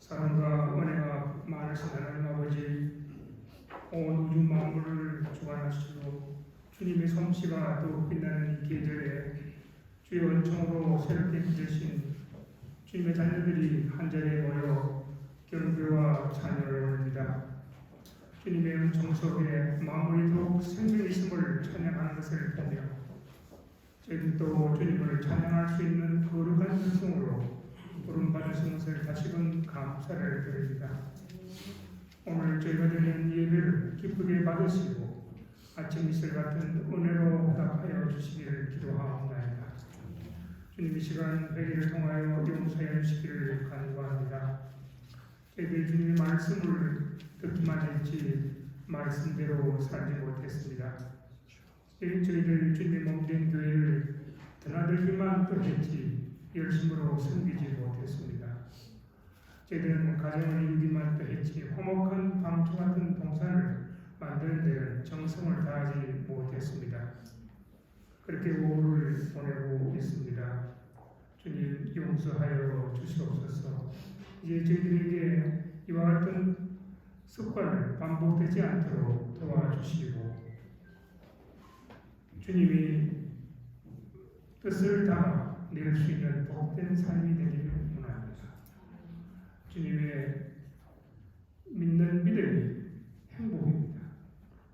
사랑과 은혜가 많으신 하나님 아버지, 온 우주 만물을 주관하시고 주님의 솜씨가 더욱 빛나는 이 계절에 주의 은총으로 새롭게 빚으신 주님의 자녀들이 한자리에 모여 경배와 찬양을 올립니다. 주님의 은총 속에 만물이 더욱 생명이 있음을 찬양하는 것을 보며 저희들도 주님을 찬양할 수 있는 거룩한 백성으로 부름받으신 것을 다시금 감사를 드립니다. 오늘 저희가 드리는 예배를 기쁘게 받으시고 아침 이슬 같은 은혜로 응답하여 주시기를 기도하옵나이다. 주님 이 시간 회개를 통하여 용서해 주시기를 간구합니다. 저희들이 주님의 말씀을 듣기만 했지 말씀대로 살지 못했습니다. 저희들 주님의 몸된 교회를 드나들기만 또 했지 열심으로 섬기지 못했습니다. 저희들은 가정을 이루기만 또 했지 화목한 방초 같은 동산을 만드는 데는 정성을 다하지 못했습니다. 그렇게 오후를 보내고 있습니다. 주님 용서하여 주시옵소서. 이제 저희들에게 이와 같은 습관을 반복되지 않도록 도와주시고 주님이 뜻을 담아 낼 수 있는 복된 삶이 되기를 원합니다. 주님의 믿는 믿음이 행복입니다.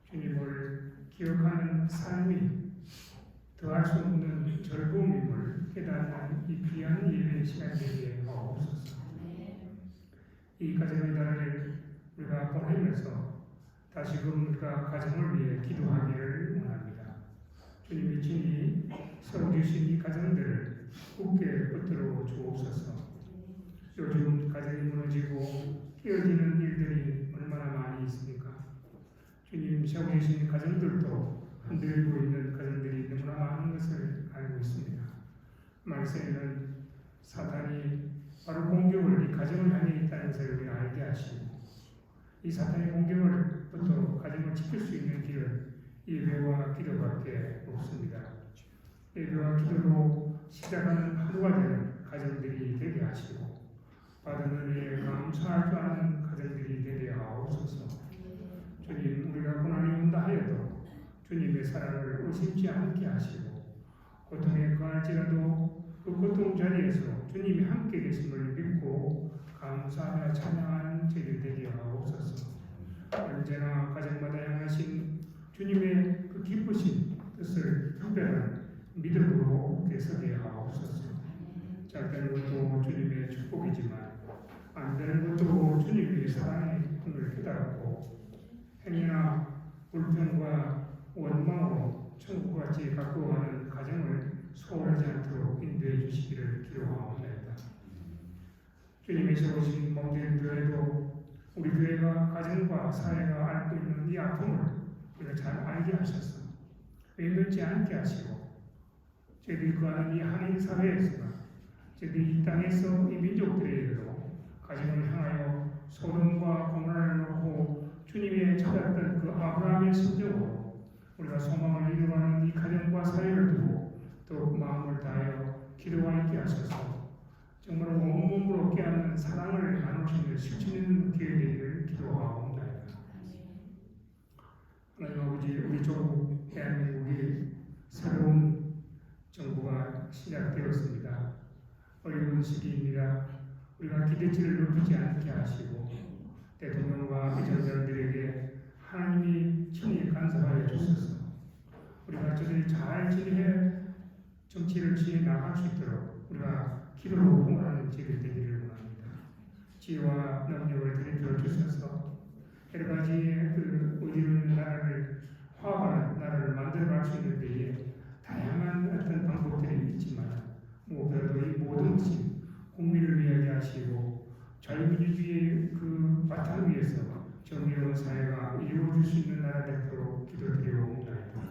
주님을 기억하는 삶이 더할 수 없는 즐거움임을 깨닫는 이 귀한 예배 시간 되게 하옵소서. 이 가정의 날을 우리가 보내면서 다시금 우리가 가정을 위해 기도하기를 원합니다. 주님이 친히 세워주신 이 가정들을 굳게 붙들어 주옵소서. 요즘 가정이 무너지고 깨어지는 일들이 얼마나 많이 있습니까? 주님 세워주신 가정들도 흔들리고 있는 가정들이 너무나 많은 것을 알고 있습니다. 말세에는 사탄이 바로 공격을 이 가정을 향해 있다는 것을 우리가 알게 하시고 이 사탄의 공격을부터 가정을 지킬 수 있는 길은 예배와 기도밖에 없습니다. 예배와 기도로 시작하는 하루가 되는 가정들이 되게 하시고 받은 은혜에 감사할 줄 아는 가정들이 되게 하옵소서. 주님, 우리가 고난이 온다 하여도 주님의 사랑을 의심치 않게 하시고 고통에 거할지라도 그 고통 자리에서 주님이 함께 계심을 믿고 감사하며 찬양하는 저희들 되게 하옵소서. 언제나 가정마다 향하신 주님의 그 기쁘신 뜻을 특별한 믿음으로 계속해 하옵소서. 잘 되는 것도 주님의 축복이지만 안 되는 것도 주님의 사랑의 꿈을 깨달았고 행위나 불평과 원망으로 천국같이 가꾸어가는 가정을 소홀하지 않도록 인도해 주시기를 기도하옵나이다. 주님의 세우신 몸된 교회도 우리 교회가 가정과 사회가 앓고 있는 이 아픔을 우리가 잘 알게 하셔서 외면치 않게 하시고 저희들이 거하는 이 한인 사회에서나 저희들이 이 땅에서 이 민족들에게도 가정을 향하여 소돔과 고모라를 놓고 주님의 찾았던 그 아브라함의 심정으로 우리가 소망을 이루어가는 이 가정과 사회를 두고 더욱 마음을 다하여 기도와 있게 하셔서 정말 온몸으로 깨닫는 사랑을 나누시는 실천있는 기회 되기를 기도하옵나이다. 하나님 아버지, 우리 조국 대한민국이 새로운 정부가 시작되었습니다. 어려운 시기입니다. 우리가 기대치를 높이지 않게 하시고 대통령과 의정들에게 하나님이 친히 간섭하여 주셔서 우리가 저들이 잘 지내 정치를 지해 나갈 수 있도록 우리가 기도로 응원하는 제가 되기를 원합니다. 지혜와 능력을 들여 주셔서 여러 가지의 그 의리는 나라를 화합하는 나라를 만들어갈 수 있는 데에 다양한 어떤 방법들이 있지만 무엇보다도 이 모든 것이 국민을 위하게 하시고 자유민주주의의 그 바탕 위에서 정의로운 사회가 이루어질 수 있는 나라 되도록 기도드려옵나이다.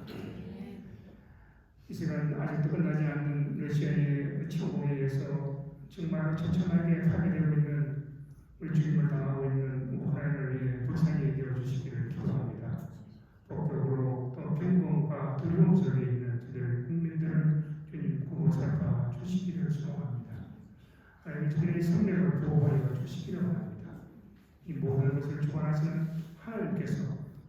이 시간 아직도 끝나지 않는 러시아의 침공에 의해서 정말 처참하게 파괴되고 있는 울죽임을 당하고 있는 우크라이나를 위해 불쌍히 여겨주시기를 기도합니다. 법적으로 또 평범과 두려움 속에 있는 저들 국민들을 주님 구원살펴 주시기를 소원합니다. 하나님 저들의 생명을 보호하여 주시기를 원합니다. 이 모든 것을 주관하시는 하나님께서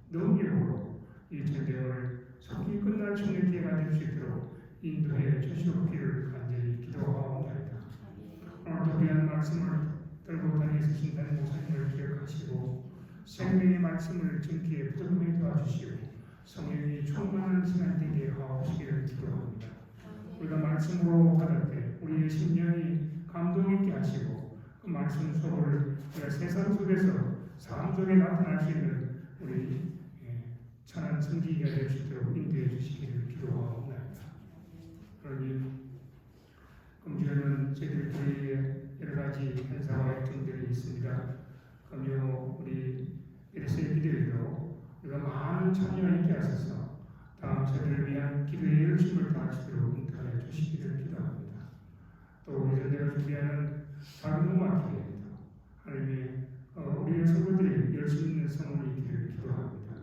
능력으로 이 전쟁을 속히 끝날 수 있는 기회가 될 수 있도록 인도해 주시옵기를 간절히 기도하옵나이다. 오늘도 귀한 말씀을 들고 다니시는 목사님을 기억하시고 생명의 말씀을 증기에 붙들게 도와주시고 성령이 충만한 시간 되게 하옵시기를 기도합니다. 우리가 말씀으로 받을 때 우리의 심령이 감동 있게 하시고 그 말씀 속을 우리가 세상 속에서 삶 속에 나타날 수 있는 우리 천한 성기가 될 수 있도록 인도해 주시기를 기도하옵나이다. 그러니 금주에는 저희들 교회에 여러 가지 행사와 활동들이 있습니다. 금요 우리 에르세 기도회도 우리가 많은 참여 있게 하셔서 다음 저희들을 위한 기도의 열심을 다할 수 있도록 인도하여 주시기를 기도합니다. 또 우리 저희가 준비하는 작은 음악 기회에도 하나님의 우리의 성도들이 열심 있는 성원이 있기를 기도합니다.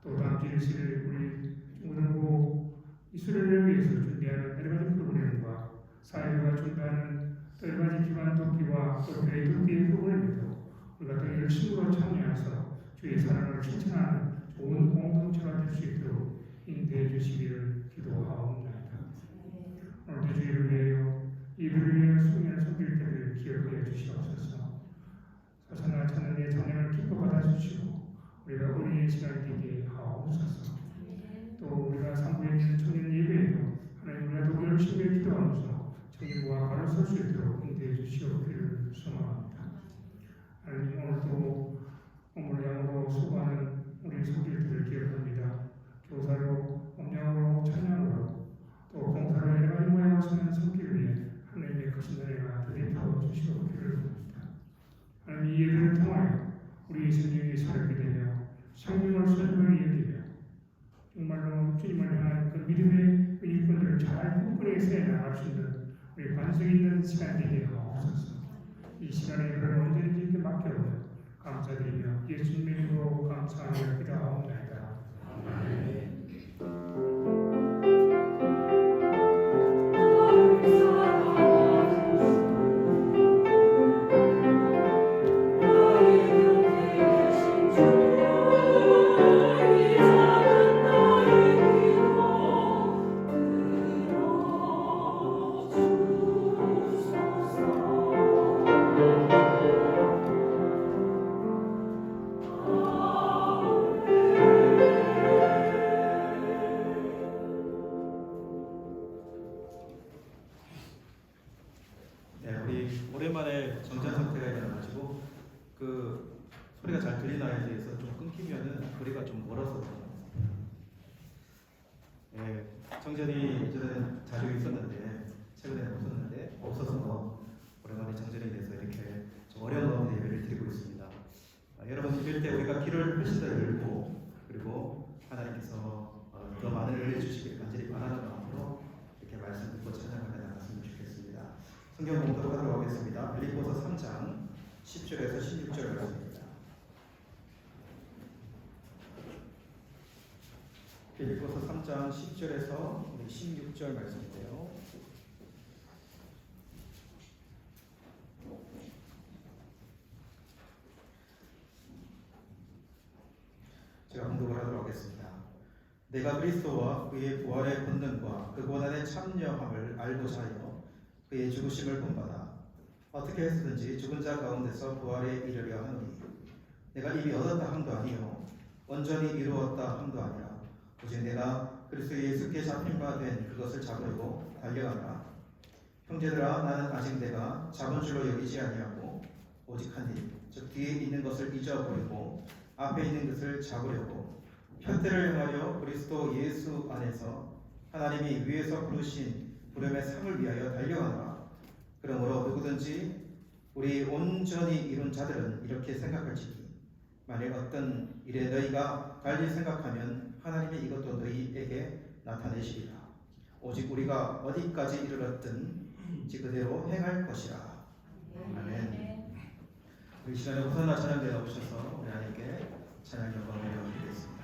또 다음 주에 있을 우리 중고등부 이수련을 위해서 준비하는 여러 가지 프로그램과 사회가 준비하는 여러 가지 기관 돕기와 또 교회 돕기의 프로그램에도 우리가 더 열심으로 참여해서 주의 사랑을 실천하는 좋은 공동체가 될 수 있도록 인도해 주시기를 기도하옵나이다. 오늘도 주의를 위하여 이들을 위하여 수행할 섬길 때를 기억하여 주시옵소서. 사사나 찬양의 찬양을 기뻐 받아주시고 우리가 우리의 시간 되게 하옵소서. 또 우리가 상부에 있는 청년 예배에도 하나님 우리가 더 열심히 기도하면서 청년부와 바로 설 수 있도록 인도해 주시옵기를 소망합니다. 하나님 오늘도 몸을 양으로 수고하는 우리 성도들을 기억합니다. 교사로, om양으로, 찬양으로 또 공사로 여러 가지 모양을 쓰는 성기를 위해 하나님의 크신 은혜가 되돌려 주시옵기를 바랍니다. 하나님 이 예배를 통하여 우리의 생명이 살게 되며 생명을 소중하게 여기며 정말로 주님을 향한 그 믿음의 일꾼들을 잘 꿈꾸게 세워 나갈 수 있는 우리 관성 있는 시간 되게 하옵소서. 이 시간에 그를 언제든지 이렇게 맡겨오며 감사드리며 예수님의 이름으로 감사하며 기도하옵나이다. 아멘. 오랜만에 정전 상태가 일어나가지고 그 소리가 잘 들리나에 대해서 좀 끊기면은 거리가 좀 멀어서 정전이 예전에 자주 있었는데 최근에는 없어서 오랜만에 정전에 대해서 이렇게 좀 어려운 가운데 예배를 드리고 있습니다. 여러분 예배일 때 우리가 귀를 훨씬 더 열고 그리고 하나님께서 더 많은 은혜를 주시길 간절히 바라는 마음으로 이렇게 말씀 듣고 찬양을 나갔으면 좋겠습니다. 성경 공독 하도록 하겠습니다. 빌립보서 3장 10절에서 16절 말씀입니다. 빌립보서 3장 10절에서 16절 말씀인데요. 제가 공독을 하도록 하겠습니다. 내가 그리스도와 그의 부활의 권능과 그 고난에 참여함을 알고자 하여 그의 죽으심을 본받아 어떻게 해서든지 죽은 자 가운데서 부활에 이르려 하노니 내가 이미 얻었다 함도 아니요 온전히 이루었다 함도 아니라 오직 내가 그리스도 예수께 잡힌 바 된 그것을 잡으려고 달려가노라. 형제들아 나는 아직 내가 잡은 줄로 여기지 아니하고 오직 한 일 즉 뒤에 있는 것을 잊어버리고 앞에 있는 것을 잡으려고 편대를 향하여 그리스도 예수 안에서 하나님이 위에서 부르신 부름의 상을 위하여 달려가노라. 그러므로 누구든지 우리 온전히 이룬 자들은 이렇게 생각할지니 만일 어떤 일에 너희가 달리 생각하면 하나님이 이것도 너희에게 나타내시리라. 오직 우리가 어디까지 이르렀든지 그대로 행할 것이라. 아멘. 우리 시간에 호산나 찬양대에 나오셔서 우리 하나님께 찬양 영광을 드리겠습니다.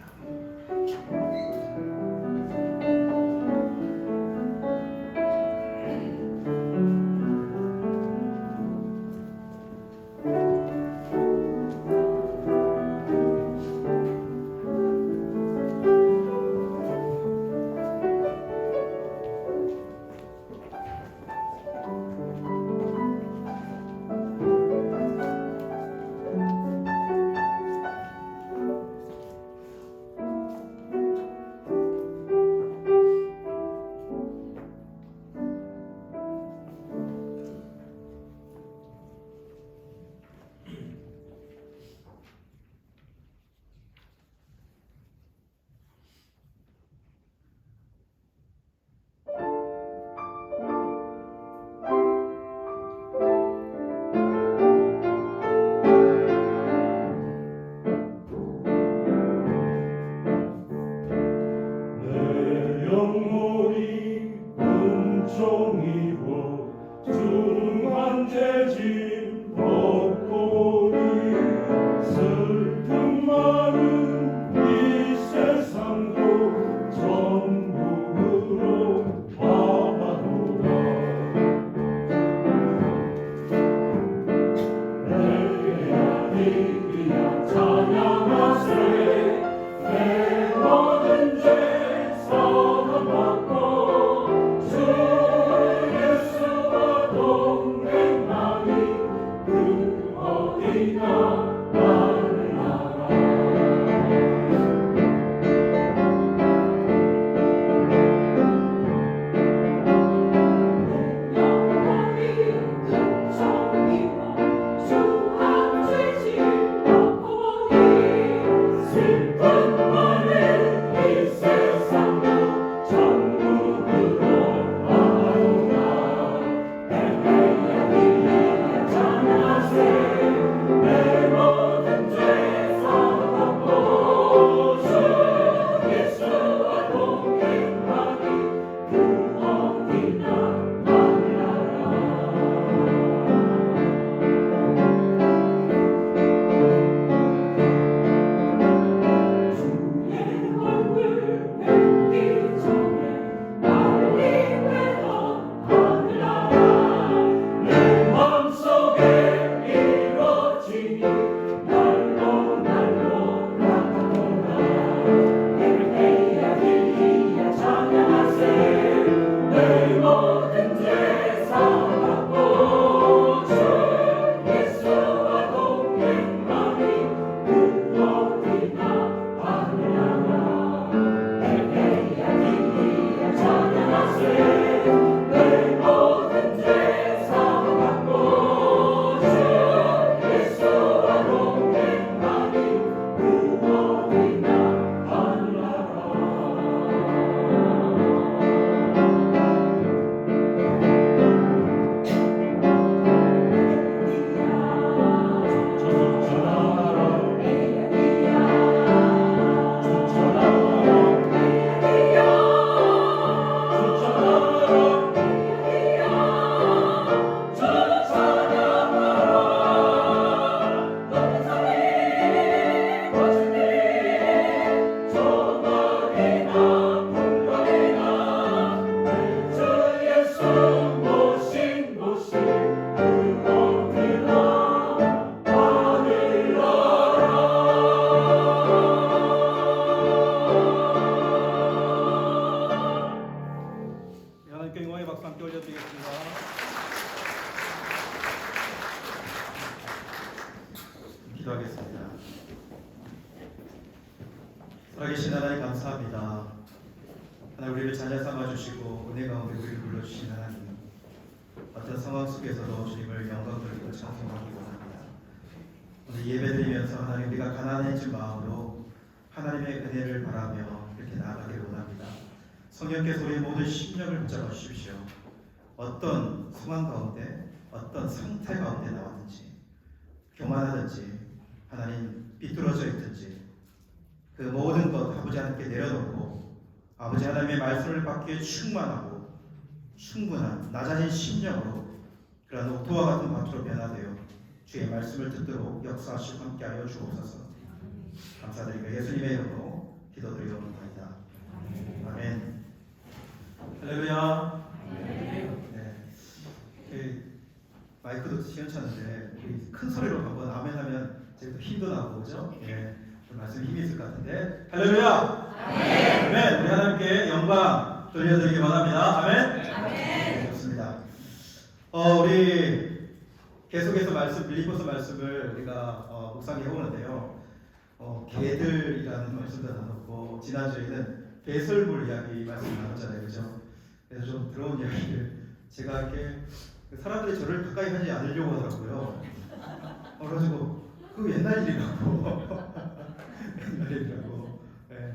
기도하겠습니다. 살아계신 하나님 감사합니다. 하나님 우리를 자녀 삼아주시고 은혜 가운데 우리를 불러주신 하나님, 어떤 상황 속에서도 주님을 영광 돌리고 찬송하기 원합니다. 오늘 예배드리면서 하나님 우리가 가난해진 마음으로 하나님의 은혜를 바라며 이렇게 나아가기를 원합니다. 성령께서 우리의 모든 심령을 붙잡아 주십시오. 어떤 상황 가운데 어떤 상태 가운데 나왔는지, 교만하든지 하나님 삐뚤어져 있든지 그 모든 것 아버지 하나님께 내려놓고 아버지 하나님의 말씀을 받기에 충만하고 충분한 낮아진 심령으로 그러한 옥토와 같은 밭으로 변화되어 주의 말씀을 듣도록 역사하시고 함께하여 주옵소서. 감사드리며 예수님의 이름으로 기도드리옵나이다. 아멘. 할렐루야. 네. 마이크도 시원찮은데 우리 큰 소리로 한번 아멘하면 제가 힘도 나고 그죠? 네. 말씀 힘이 있을 것 같은데. 할렐루야. 아멘. 우리 하나님께 영광 돌려드리기 원합니다. 아멘. 네, 좋습니다. 우리 계속해서 말씀 빌립보서 말씀을 우리가 묵상해 보는데요. 개들이라는 말씀도 나눴고 지난주에는 배설물 이야기 말씀 나눴잖아요, 그죠? 그래서 좀 들어온 이야기를 제가 이렇게 사람들이 저를 가까이 하지 않으려고 하더라고요. 그래가지고 그 옛날 일이라고 옛날 일이라고. 네.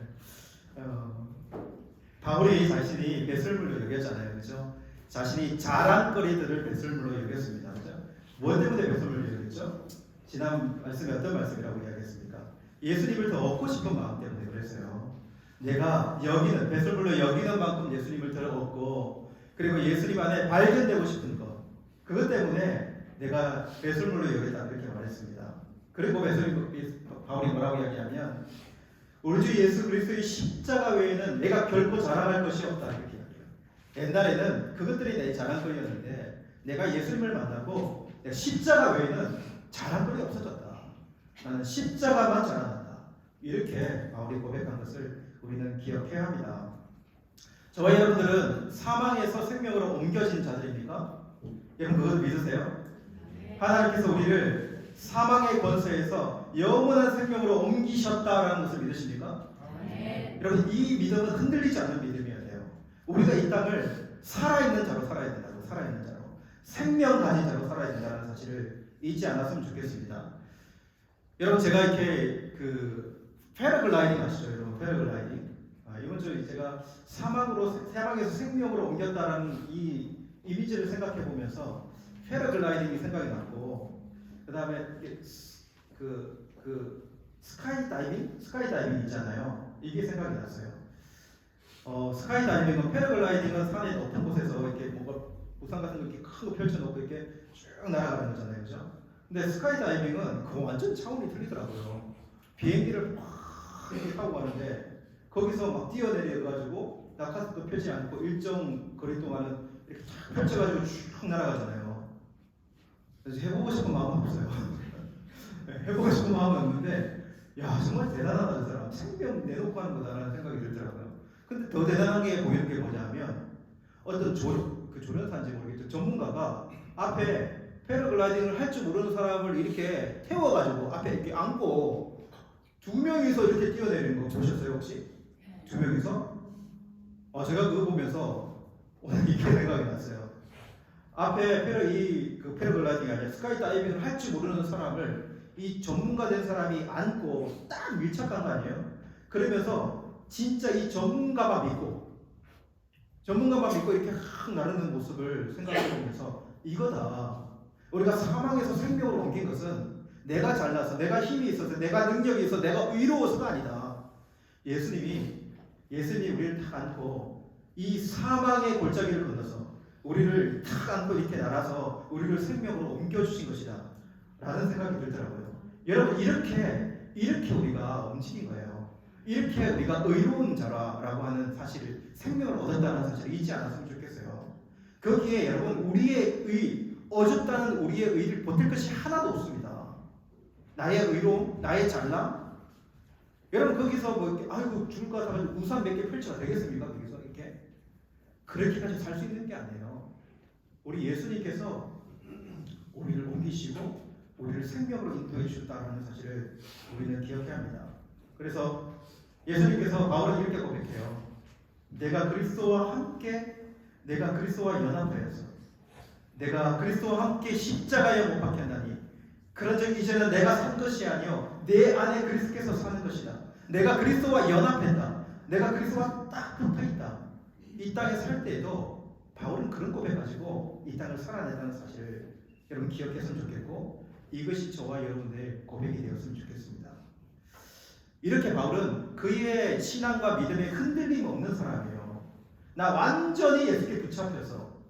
바울이 자신이 배설물로 여겼잖아요, 그죠? 자신이 자랑거리들을 배설물로 여겼습니다, 그죠? 무엇 때문에 배설물로 여겼죠? 지난 말씀이 어떤 말씀이라고 이야기했습니까? 예수님을 더 얻고 싶은 마음 때문에 그랬어요. 내가 여기는 배설물로 여기는 만큼 예수님을 더 얻고 그리고 예수님 안에 발견되고 싶은 것, 그것 때문에 내가 배설물로 여겼다 그렇게 말했습니다. 그리고 바울이 뭐라고 이야기하면 우리 주 예수 그리스도의 십자가 외에는 내가 결코 자랑할 것이 없다 이렇게 이야기해요. 옛날에는 그것들이 내 자랑거리였는데 내가 예수님을 만나고 내가 십자가 외에는 자랑거리 없어졌다. 나는 십자가만 자랑한다. 이렇게 바울이 고백한 것을 우리는 기억해야 합니다. 저와 여러분들은 사망에서 생명으로 옮겨진 자들입니까? 여러분 그것 믿으세요? 하나님께서 우리를 사망의 권세에서 영원한 생명으로 옮기셨다라는 것을 믿으십니까? 여러분 이 믿음은 흔들리지 않는 믿음이어야 돼요. 우리가 이 땅을 살아있는 자로 살아야 된다고, 살아있는 자로, 생명 가진 자로 살아야 된다는 사실을 잊지 않았으면 좋겠습니다. 여러분 제가 이렇게 패러글라이딩 아시죠? 여러분 패러글라이딩. 이번 주에 제가 사망에서 생명으로 옮겼다라는 이 이미지를 생각해 보면서 패러글라이딩이 생각이 났고, 그 다음에 스카이다이빙 있잖아요. 이게 생각이 났어요. 스카이다이빙은 패러글라이딩은 산의 높은 곳에서 이렇게 뭔가 우산 같은 거 이렇게 큰 거 펼쳐놓고 이렇게 쭉 날아가는 거잖아요, 그죠? 근데 스카이다이빙은 그거 완전 차원이 틀리더라고요. 비행기를 막 이렇게 타고 가는데 거기서 막 뛰어내려가지고 낙하산도 펴지 않고 일정 거리 동안은 이렇게 쫙 펼쳐가지고 쭉 날아가잖아요. 그래서 해보고 싶은 마음은 없어요. 해보고 싶은 마음은 없는데, 야 정말 대단하다 저 사람. 생명 내놓고 하는 거다라는 생각이 들더라고요. 근데 더 대단한 게 보이는 게 뭐냐면 어떤 조련사인지 모르겠죠. 전문가가 앞에 패러글라이딩을 할 줄 모르는 사람을 이렇게 태워가지고 앞에 이렇게 안고 두 명이서 이렇게 뛰어내리는 거 보셨어요 혹시? 두 명이서? 제가 그거 보면서 오늘 이게 생각이 났어요. 앞에 패러글라이딩이 아니라 스카이다이빙을 할 줄 모르는 사람을 이 전문가 된 사람이 안고 딱 밀착한 거 아니에요? 그러면서 진짜 이 전문가만 믿고 이렇게 확 나르는 모습을 생각해 보면서 이거다. 우리가 사망에서 생명으로 옮긴 것은 내가 잘나서, 내가 힘이 있어서, 내가 능력이 있어서, 내가 의로워서가 아니다. 예수님이 우리를 탁 안고 이 사망의 골짜기를 건너서 우리를 탁 안고 이렇게 날아서 우리를 생명으로 옮겨주신 것이다 라는 생각이 들더라고요. 여러분 이렇게 우리가 움직인 거예요. 이렇게 우리가 의로운 자라고 하는 사실을, 생명을 얻었다는 사실을 잊지 않았으면 좋겠어요. 거기에 여러분 어줍다는 우리의 의를 버틸 것이 하나도 없습니다. 나의 의로움, 나의 잘남. 여러분 거기서 뭐 이렇게 죽을까 하면 우산 몇 개 펼쳐가 되겠습니까? 거기서 이렇게 그렇게까지 살 수 있는 게 아니에요. 우리 예수님께서 우리를 옮기시고 우리를 생명으로 인도해 주셨다는 사실을 우리는 기억해야 합니다. 그래서 예수님께서 바울은 이렇게 고백해요. 내가 그리스도와 연합하여서 내가 그리스도와 함께 십자가에 못 박혔나니 그런즉 이제는 내가 산 것이 아니요 내 안에 그리스도께서 사는 것이다. 내가 그리스도와 연합했다. 내가 그리스도와 딱 붙어있다. 이 땅에 살 때에도 바울은 그런 고백 가지고 이 땅을 살아낸다는 사실을 여러분 기억했으면 좋겠고, 이것이 저와 여러분의 고백이 되었으면 좋겠습니다. 이렇게 바울은 그의 신앙과 믿음에 흔들림 없는 사람이에요. 나 완전히 예수께 붙잡혀서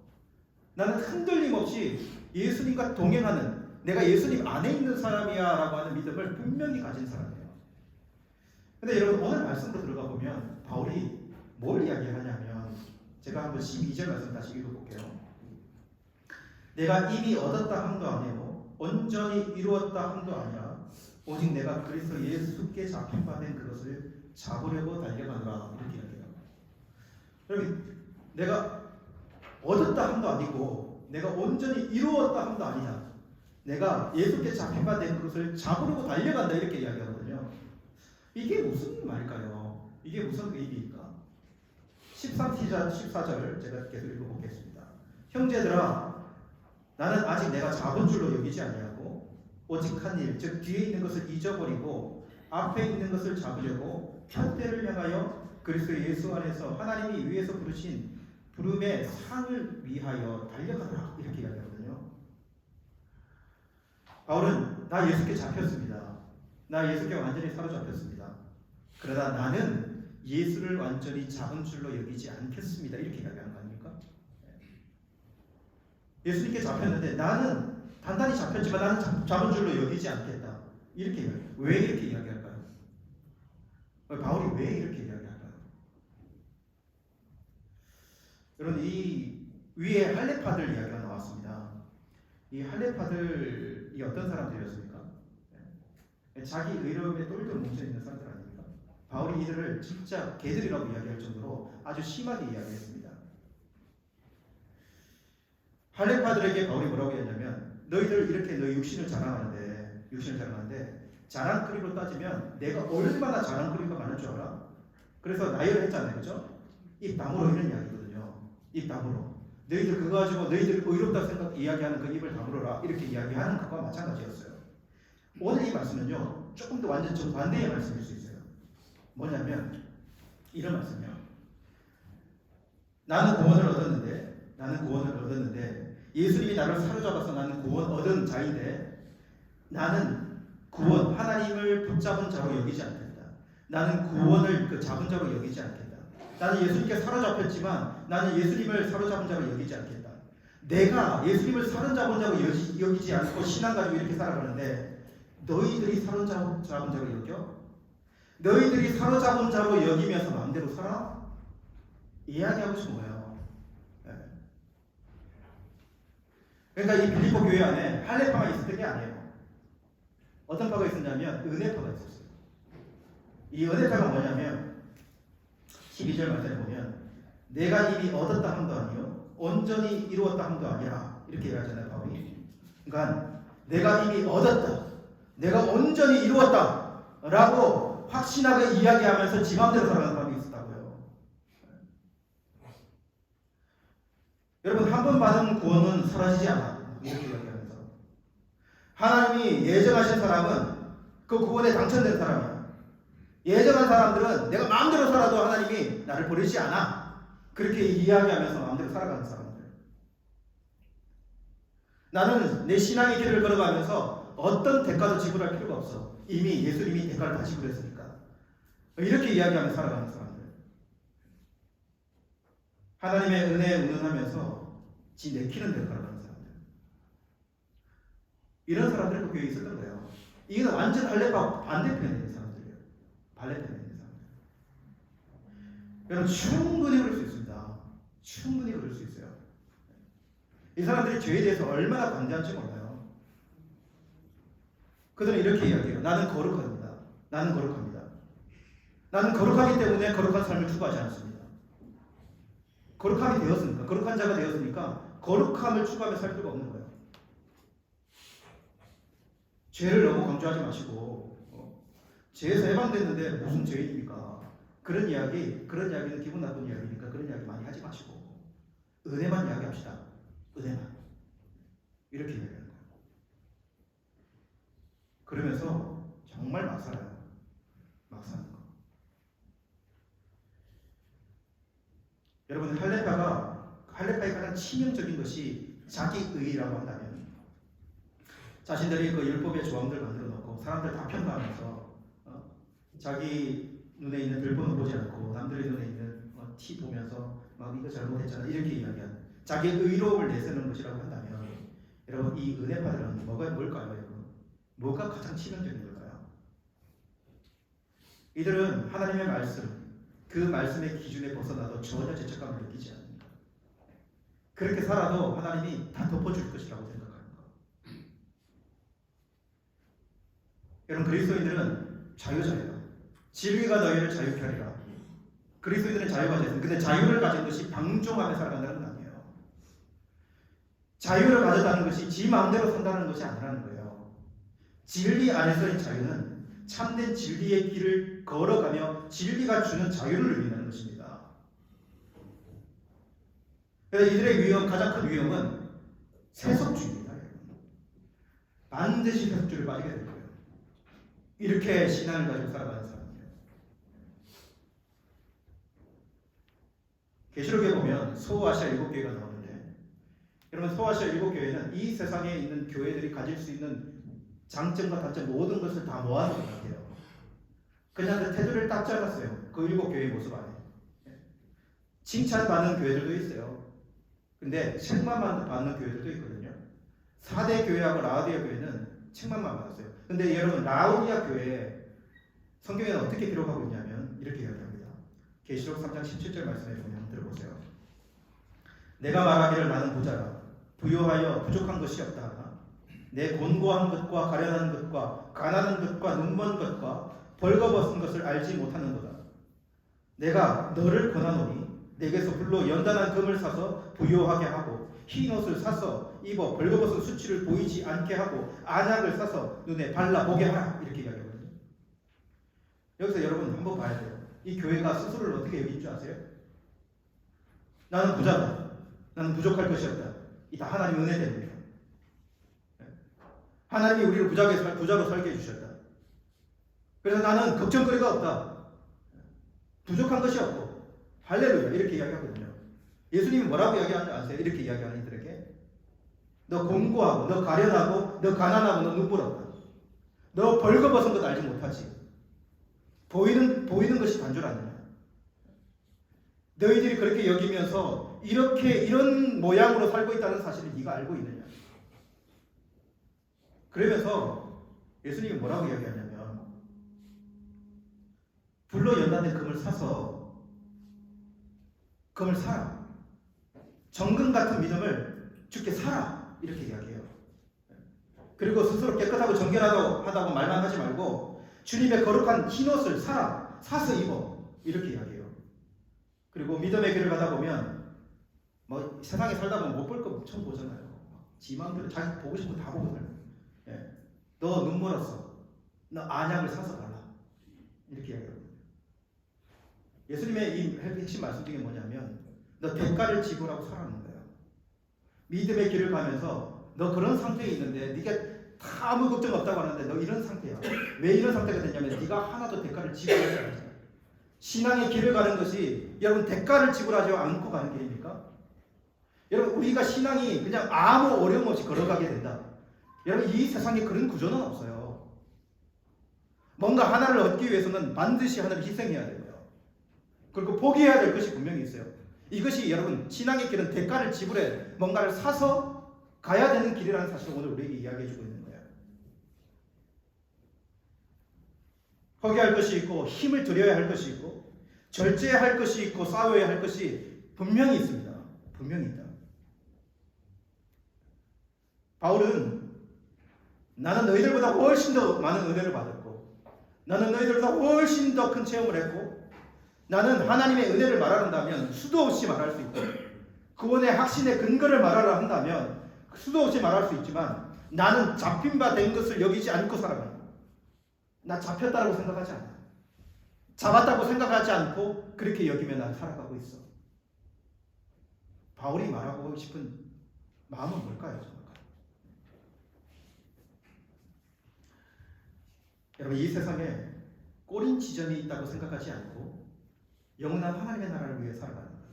나는 흔들림 없이 예수님과 동행하는, 내가 예수님 안에 있는 사람이야 라고 하는 믿음을 분명히 가진 사람이에요. 근데 여러분 오늘 말씀으로 들어가 보면 바울이 뭘 이야기하냐면, 제가 한번 12절 말씀 다시 읽어볼게요. 내가 이미 얻었다 함도 아니고 온전히 이루었다 함도 아니라 오직 내가 그리스도 예수께 잡힌 바 된 그것을 잡으려고 달려가노라. 이렇게 이야기해요. 여러분 내가 얻었다 함도 아니고 내가 온전히 이루었다 함도 아니다. 내가 예수께 잡힌 바 된 그것을 잡으려고 달려간다. 이렇게 이야기하거든요. 이게 무슨 말일까요? 이게 무슨 의미일까? 14절 제가 계속 읽어보겠습니다. 형제들아, 나는 아직 내가 잡은 줄로 여기지 아니하고 오직 한 일, 즉 뒤에 있는 것을 잊어버리고 앞에 있는 것을 잡으려고 편대를 향하여 그리스도 예수 안에서 하나님이 위에서 부르신 부름의 상을 위하여 달려가더라. 이렇게 이야기하거든요. 바울은 나 예수께 잡혔습니다. 나 예수께 완전히 사로잡혔습니다. 그러나 나는 예수를 완전히 잡은 줄로 여기지 않겠습니다. 이렇게 이야기하는 거 아닙니까? 예수님께 잡혔는데 나는 단단히 잡혔지만 나는 잡은 줄로 여기지 않겠다. 이렇게 왜 이렇게 이야기할까요? 바울이 왜 이렇게 이야기할까요? 여러분 이 위에 할례파들 이야기가 나왔습니다. 이 할례파들이 어떤 사람들이었습니까? 자기 의로움에 똘똘 뭉쳐 있는 사람들 아닙니까? 바울이 이들을 진짜 개들이라고 이야기할 정도로 아주 심하게 이야기했습니다. 할례파들에게 바울이 뭐라고 했냐면 너희들 이렇게 너희 육신을 자랑하는데 자랑거리로 따지면 내가 얼마나 자랑거리가 많은 줄 알아? 그래서 나열했잖아요. 그죠? 입 다물어 이런 이야기거든요. 입 다물어. 너희들 그거 가지고 너희들 의롭다 생각 이야기하는 그 입을 다물어라 이렇게 이야기하는 것과 마찬가지였어요. 오늘 이 말씀은요 조금 더 완전 정반대의 말씀일 수 있어요. 뭐냐면 이런 말씀이요. 나는 구원을 얻었는데 예수님이 나를 사로잡아서 나는 구원 얻은 자인데 나는 구원 하나님을 붙잡은 자로 여기지 않겠다. 나는 구원을 그 잡은 자로 여기지 않겠다. 나는 예수님께 사로잡혔지만 나는 예수님을 사로잡은 자로 여기지 않겠다. 내가 예수님을 사로잡은 자로 여기지 않고 신앙 가지고 이렇게 살아가는데 너희들이 사로잡은 자로 여겨? 너희들이 사로잡은 자로 여기면서 마음대로 살아? 이야기하고 싶은 거예요. 네. 그러니까 이 빌립보 교회 안에 할례파가 있었던 게 아니에요. 어떤 파가 있었냐면 은혜파가 있었어요. 이 은혜파가 뭐냐면 12절 말씀에 보면 내가 이미 얻었다 함도 아니요 온전히 이루었다 함도 아니라 이렇게 얘기하잖아요. 바울이. 그러니까 내가 이미 얻었다, 내가 온전히 이루었다 라고 확신하게 이야기하면서 지 맘대로 살아가는 사람이 있었다고요. 여러분 한 번 받은 구원은 사라지지 않아. 이렇게 이야기하면서 하나님이 예정하신 사람은 그 구원에 당첨된 사람이야. 예정한 사람들은 내가 마음대로 살아도 하나님이 나를 버리지 않아. 그렇게 이야기하면서 마음대로 살아가는 사람들. 나는 내 신앙의 길을 걸어가면서 어떤 대가도 지불할 필요가 없어. 이미 예수님이 대가를 다 지불했으니까. 이렇게 이야기하면서 살아가는 사람들. 하나님의 은혜에 운운하면서 지 내키는 대로 살아가는 사람들. 이런 사람들이 그 교회에 있었던 거예요. 이건 완전 할례파 반대편에 있는 사람들이에요. 반대편에 있는 사람들. 여러분 충분히 그럴 수 있습니다. 충분히 그럴 수 있어요. 이 사람들이 죄에 대해서 얼마나 관대한지 몰라요. 그들은 이렇게 이야기해요. 나는 거룩합니다. 나는 거룩합니다. 나는 거룩하기 때문에 거룩한 삶을 추구하지 않습니다. 거룩함이 되었으니까, 거룩한 자가 되었으니까 거룩함을 추구하며 살 필요가 없는 거예요. 죄를 너무 강조하지 마시고 죄에서 해방됐는데 무슨 죄입니까? 그런 이야기는 기분 나쁜 이야기니까 그런 이야기 많이 하지 마시고 은혜만 이야기합시다. 은혜만. 이렇게 이야기하는 거예요. 그러면서 정말 막 살아요. 막 사는 거. 여러분 할례파의 가장 치명적인 것이 자기의라고 한다면 자신들이 그 율법의 조항들 만들어 놓고 사람들 다 평가하면서 자기 눈에 있는 별보는 보지 않고 남들의 눈에 있는 티 보면서 막 이거 잘못했잖아 이렇게 이야기하는 자기의 의로움을 내세우는 것이라고 한다면 여러분 이 은혜파들은 뭘까요? 여러분? 뭐가 가장 치명적인 걸까요? 이들은 하나님의 말씀 그 말씀의 기준에 벗어나도 전혀 죄책감을 느끼지 않습니다. 그렇게 살아도 하나님이 다 덮어줄 것이라고 생각하는 것. 여러분 그리스도인들은 자유자예요. 진리가 너희를 자유케 하리라. 그리스도인들은 자유가 되는. 근데 자유를 가진 것이 방종하며 살아간다는 건 아니에요. 자유를 가졌다는 것이 지 마음대로 산다는 것이 아니라는 거예요. 진리 안에서의 자유는 참된 진리의 길을 걸어가며 진리가 주는 자유를 의미하는 것입니다. 그래서 이들의 가장 큰 위험은 세속주의입니다. 반드시 세속주의를 빠지게 될 거예요. 이렇게 신앙을 가지고 살아가는 사람이에요. 계시록에 보면 소아시아 7교회가 나오는데 여러분 소아시아 7교회는 이 세상에 있는 교회들이 가질 수 있는 장점과 단점 모든 것을 다 모아놓은 것 같아요. 그냥 그 테두리를 딱 잘랐어요. 그 7교회의 모습 안에. 칭찬받는 교회들도 있어요. 근데 책망만 받는 교회들도 있거든요. 4대 교회하고 라우디아 교회는 책망만 받았어요. 근데 여러분 라우디아 교회 성경에는 어떻게 기록하고 있냐면 이렇게 이야기합니다. 계시록 3장 17절 말씀에 보면 들어보세요. 내가 말하기를 나는 부자라 부요하여 부족한 것이 없다. 내 곤고한 것과 가련한 것과 가난한 것과 눈먼 것과 벌거벗은 것을 알지 못하는도다. 내가 너를 권하노니 내게서 불로 연단한 금을 사서 부요하게 하고 흰 옷을 사서 입어 벌거벗은 수치를 보이지 않게 하고 안약을 사서 눈에 발라보게 하라. 이렇게 이야기하거든요. 여기서 여러분 한번 봐야 돼요. 이 교회가 스스로를 어떻게 여긴 줄 아세요? 나는 부자다. 나는 부족할 것이 없다. 이 다 하나님의 은혜 때문이에요. 하나님이 우리를 부자로 살게 해주셨다. 그래서 나는 걱정거리가 없다. 부족한 것이 없고 할렐루야 이렇게 이야기하거든요. 예수님이 뭐라고 이야기하는지 아세요? 이렇게 이야기하는 이들에게 너 공고하고 너 가련하고 너 가난하고 너 눈물 없다. 너 벌거벗은 것 알지 못하지. 보이는 것이 단줄 아니냐. 너희들이 그렇게 여기면서 이런 모양으로 살고 있다는 사실을 네가 알고 있느냐. 그러면서 예수님이 뭐라고 이야기하냐면 불로 연단된 금을 사서 금을 사라. 정금 같은 믿음을 주께 사라. 이렇게 이야기해요. 그리고 스스로 깨끗하고 정결하다고 말만 하지 말고 주님의 거룩한 흰옷을 사라. 사서 입어. 이렇게 이야기해요. 그리고 믿음의 길을 가다 보면 뭐 세상에 살다 보면 못 볼 거 처음 보잖아요. 지 마음대로 자기 보고 싶은 거 다 보거든요. 예. 너 눈 멀었어. 너 안약을 사서 발라. 이렇게 이야기해요. 예수님의 이 핵심 말씀 중에 뭐냐면 너 대가를 지불하고 살아가는 거예요. 믿음의 길을 가면서 너 그런 상태에 있는데 네가 다 아무 걱정 없다고 하는데 너 이런 상태야. 왜 이런 상태가 됐냐면 네가 하나도 대가를 지불하지 않았잖아. 신앙의 길을 가는 것이 여러분 대가를 지불하지 않고 가는 길입니까? 여러분 우리가 신앙이 그냥 아무 어려움 없이 걸어가게 된다. 여러분 이 세상에 그런 구조는 없어요. 뭔가 하나를 얻기 위해서는 반드시 하나를 희생해야 되고요. 그리고 포기해야 될 것이 분명히 있어요. 이것이 여러분 신앙의 길은 대가를 지불해 뭔가를 사서 가야 되는 길이라는 사실을 오늘 우리에게 이야기해 주고 있는 거예요. 포기할 것이 있고 힘을 들여야 할 것이 있고 절제할 것이 있고 싸워야 할 것이 분명히 있습니다. 분명히 있다. 바울은 나는 너희들보다 훨씬 더 많은 은혜를 받았고 나는 너희들보다 훨씬 더 큰 체험을 했고 나는 하나님의 은혜를 말한다면 수도 없이 말할 수 있고 구원의 확신의 근거를 말하려 한다면 수도 없이 말할 수 있지만 나는 잡힌 바 된 것을 여기지 않고 살아가요. 나 잡혔다고 생각하지 않아. 잡았다고 생각하지 않고 그렇게 여기며 난 살아가고 있어. 바울이 말하고 싶은 마음은 뭘까요? 여러분 이 세상에 꼬린 지점이 있다고 생각하지 않고 영원한 하나님의 나라를 위해 살아가는 거예요.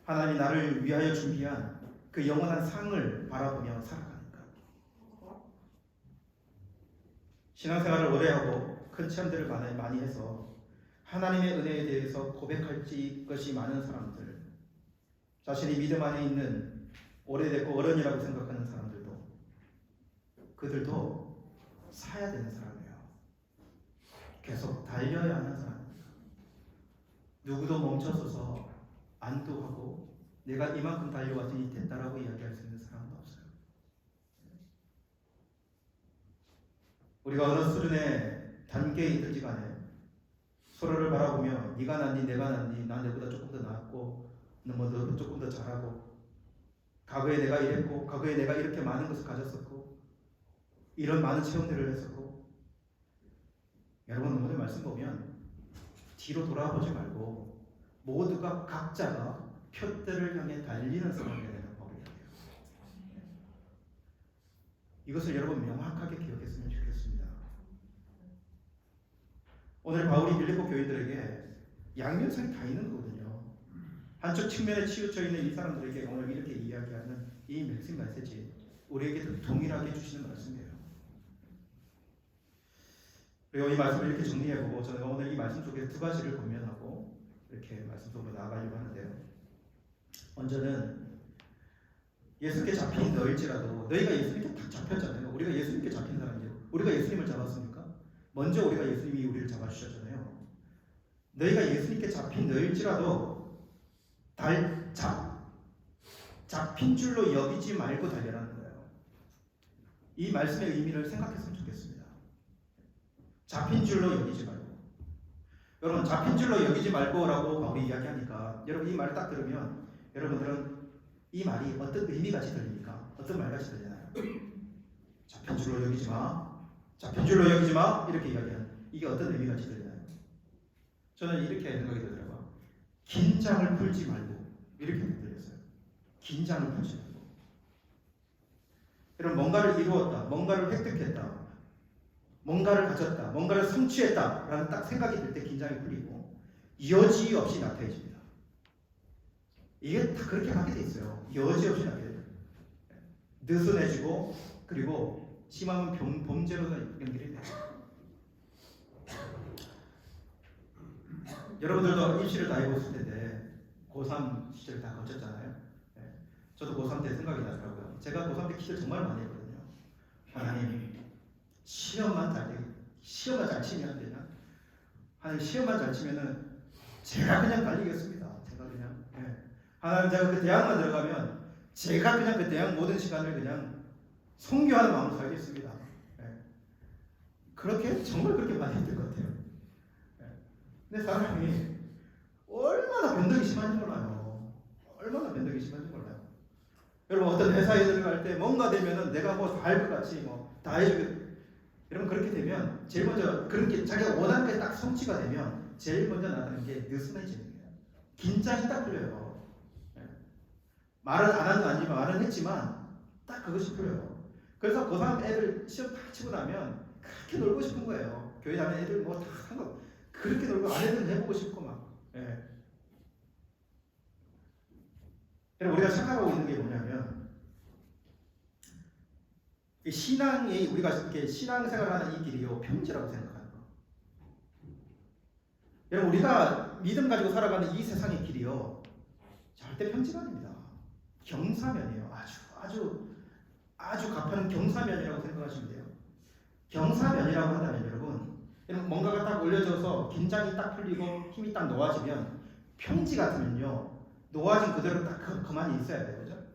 하나님이 나를 위하여 준비한 그 영원한 상을 바라보며 살아가는 거예요. 신앙생활을 오래 하고 큰 체험들을 많이 해서 하나님의 은혜에 대해서 고백할 것이 많은 사람들, 자신이 믿음 안에 있는 오래됐고 어른이라고 생각하는 사람들도 그들도 사야 되는 사람이에요. 계속 달려야 하는 사람입니다. 누구도 멈춰서서 안도하고 내가 이만큼 달려왔으니 됐다라고 이야기할 수 있는 사람은 없어요. 우리가 어느 수준의 단계에 있든지 간에 서로를 바라보며 네가 낫니 내가 낫니 나 내보다 조금 더 낫고 너 조금 더 잘하고 과거에 내가 이랬고 과거에 내가 이렇게 많은 것을 가졌었고 이런 많은 체험들을 했었고 여러분 오늘 말씀 보면 뒤로 돌아보지 말고 모두가 각자가 표대를 향해 달리는 사람이 되는 법이에요. 이것을 여러분 명확하게 기억했으면 좋겠습니다. 오늘 바울이 빌립보 교인들에게 양면성이 다 있는 거거든요. 한쪽 측면에 치우쳐 있는 이 사람들에게 오늘 이렇게 이야기하는 이 맥심 메시지 우리에게도 동일하게 주시는 말씀이에요. 그리고 이 말씀을 이렇게 정리해보고 저는 오늘 이 말씀 속에 두 가지를 고민하고 이렇게 말씀 속으로 나아가려고 하는데요. 먼저는 예수님께 잡힌 너일지라도 너희가 예수님께 딱 잡혔잖아요. 우리가 예수님께 잡힌 사람이에요. 우리가 예수님을 잡았습니까? 먼저 우리가 예수님이 우리를 잡아주셨잖아요. 너희가 예수님께 잡힌 너일지라도 잡힌 줄로 여기지 말고 달려라는 거예요. 이 말씀의 의미를 생각했으면 좋겠습니다. 잡힌 줄로 여기지 말고. 여러분 잡힌 줄로 여기지 말고라고 바울이 이야기하니까 여러분 이 말을 딱 들으면 여러분들은 이 말이 어떤 의미같이 들립니까? 어떤 말같이 들리나요? 잡힌 줄로 여기지 마. 잡힌 줄로 여기지 마. 이렇게 이야기하는 이게 어떤 의미같이 들리나요? 저는 이렇게 생각이 들더라고요. 긴장을 풀지 말고 이렇게 들렸어요. 긴장을 풀지 말고. 여러분 뭔가를 이루었다. 뭔가를 획득했다. 뭔가를 가졌다. 뭔가를 성취했다. 라는 딱 생각이 들 때 긴장이 풀리고 여지 없이 나태해집니다. 이게 다 그렇게 가게 돼 있어요. 여지 없이 나태해져요. 느슨해지고 그리고 심하면 범죄로 연결이 돼요. 여러분들도 입시를 다 해보실 텐데 고3 시절 다 거쳤잖아요. 저도 고3 때 생각이 나더라고요. 제가 고3 때 퀴즈 정말 많이 했거든요. 하나님 시험만 잘 치면 되냐? 하나님 시험만 잘 치면은 제가 그냥 달리겠습니다. 제가 그냥 하나님 제가 그 대학만 들어가면 제가 그냥 그 대학 모든 시간을 그냥 선교하는 마음으로 살겠습니다. 그렇게 정말 그렇게 많이 했던 것 같아요. 근데 사람이 얼마나 변덕이 심한지 몰라요. 얼마나 변덕이 심한지 몰라요. 여러분 어떤 회사에 들어갈 때 뭔가 되면은 내가 뭐 다 할 것 같이 뭐 다 해주겠다. 여러분 그렇게 되면 제일 먼저 그렇게 자기가 원하는 게 딱 성취가 되면 제일 먼저 나타나는 게 느슨해지는 거예요. 긴장이 딱 풀려요. 말은 안 한 건 아니지만 말은 했지만 딱 그것이 풀려요. 그래서 고3 애들 시험 다 치고 나면 그렇게 놀고 싶은 거예요. 교회 다니는 애들 뭐 다 상관 그렇게 놀고 아내들은 해보고 싶고 막. 여러분 우리가 착각하고 있는 게 뭐냐면 신앙이 우리가 이렇게 신앙생활하는 이 길이요 평지라고 생각하는 거. 여러분 우리가 믿음 가지고 살아가는 이 세상의 길이요 절대 평지가 아닙니다. 경사면이에요. 아주 가파른 경사면이라고 생각하시면 돼요. 경사면이라고 한다면 여러분 뭔가가 딱 올려져서 긴장이 딱 풀리고 힘이 딱 놓아지면 평지 같으면요 놓아진 그대로 딱 그만이 있어야 돼요. 그죠?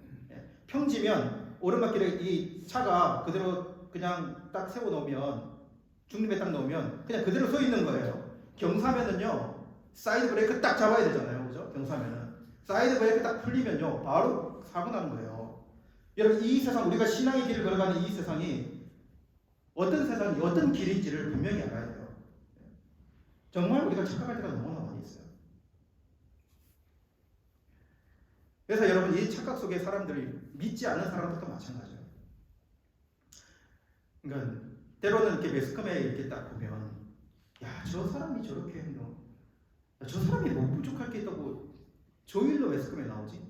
평지면 오르막길에 이 차가 그대로 그냥 딱 세워놓으면 중립에 딱 놓으면 그냥 그대로 서 있는 거예요. 경사면은요 사이드 브레이크 딱 잡아야 되잖아요. 그죠? 경사면은 사이드 브레이크 딱 풀리면요 바로 사고 나는 거예요. 여러분 이 세상 우리가 신앙의 길을 걸어가는 이 세상이 어떤 세상이 어떤 길인지를 분명히 알아야 돼요. 정말 우리가 착각할 때가 너무나 많이 있어요. 그래서 여러분 이 착각 속에 사람들이 믿지 않는 사람들도 마찬가지예요. 그러니까 때로는 이렇게 매스컴에 이렇게 딱 보면 야 저 사람이 저렇게 행동, 저 사람이 뭐 부족할 게 있다고 조일로 매스컴에 나오지?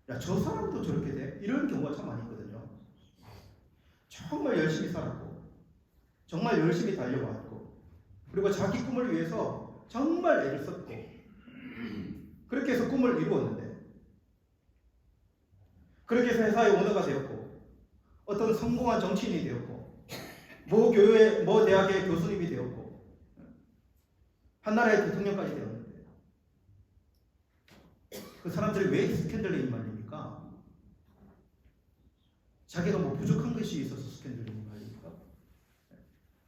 야 저 사람도 저렇게 돼? 이런 경우가 참 많이 있거든요. 정말 열심히 살았고 정말 열심히 달려왔고 그리고 자기 꿈을 위해서 정말 애를 썼고 그렇게 해서 꿈을 이루었는데 그렇게 해서 회사의 오너가 되었고 어떤 성공한 정치인이 되었고 모 교회 모 대학의 교수님이 되었고 한 나라의 대통령까지 되었는데 그 사람들이 왜 스캔들에 휘말립니까? 자기가 뭐 부족한 것이 있어서 스캔들에 휘말립니까?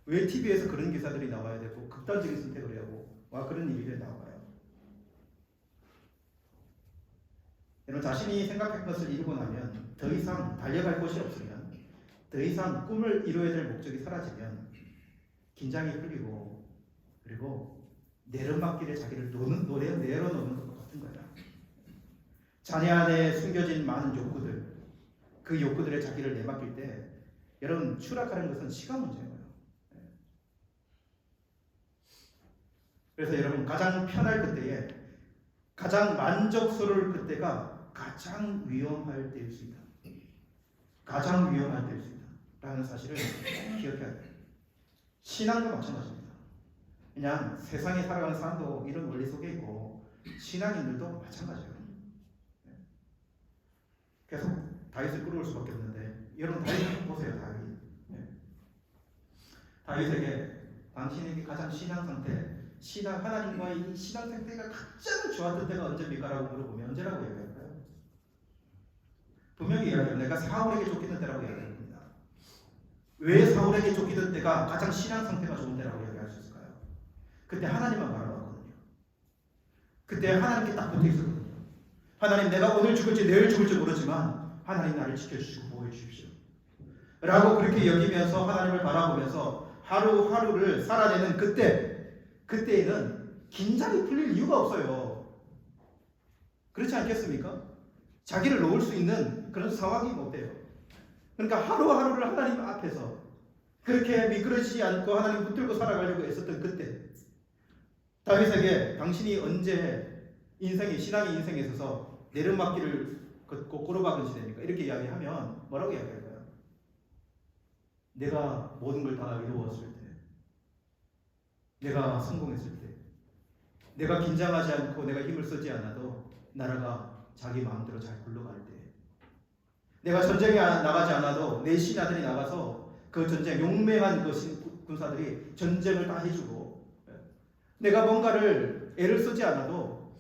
왜 TV에서 그런 기사들이 나와야 되고 극단적인 선택을 해야 하고 그런 일이 나와요. 여러분 자신이 생각한 것을 이루고 나면 더 이상 달려갈 곳이 없으면 더 이상 꿈을 이루어야 될 목적이 사라지면 긴장이 풀리고 그리고 내려막길에 자기를 내려놓는 것 같은 거예요. 자녀 안에 숨겨진 많은 욕구들 그 욕구들에 자기를 내맡길 때 여러분 추락하는 것은 시간 문제예요. 그래서 여러분 가장 편할 그때에 가장 만족스러울 그때가 가장 위험할 때일 수 있다. 가장 위험할 때일 수 있다. 라는 사실을 기억해야 돼요. 신앙도 마찬가지입니다. 그냥 세상에 살아가는 사람도 이런 원리 속에 있고 신앙인들도 마찬가지예요. 계속 다윗을 끌어올 수밖에 없는데 여러분 다윗 보세요. 다윗에게 당신에게 가장 신앙 상태 하나님과의 이 신앙 상태가 가장 좋았던 때가 언제입니까? 라고 물어보면 언제라고 얘기할까요? 분명히 이야기해요. 내가 사울에게 쫓기는 때라고 얘기합니다. 왜 사울에게 쫓기던 때가 가장 신앙 상태가 좋은 때라고 이야기할 수 있을까요? 그때 하나님만 바라봤거든요. 그때 하나님께 딱 붙어 있었거든요. 하나님, 내가 오늘 죽을지 내일 죽을지 모르지만 하나님 나를 지켜주시고 보호해 주십시오 라고 그렇게 여기면서 하나님을 바라보면서 하루하루를 살아내는 그때에는 긴장이 풀릴 이유가 없어요. 그렇지 않겠습니까? 자기를 놓을 수 있는 그런 상황이 못 돼요. 그러니까 하루하루를 하나님 앞에서 그렇게 미끄러지지 않고 하나님 붙들고 살아가려고 애썼던 그때, 다윗에게 당신이 언제 신앙의 인생에 있어서 내리막길을 걷고 꼬르박은 시대입니까? 이렇게 이야기하면 뭐라고 이야기할까요? 내가 모든 걸 다 이루었을 때, 내가 성공했을 때, 내가 긴장하지 않고 내가 힘을 쓰지 않아도 나라가 자기 마음대로 잘 굴러갈 때, 내가 전쟁에 나가지 않아도 내 신하들이 나가서 그 전쟁, 용맹한 그 군사들이 전쟁을 다 해주고, 내가 뭔가를 애를 쓰지 않아도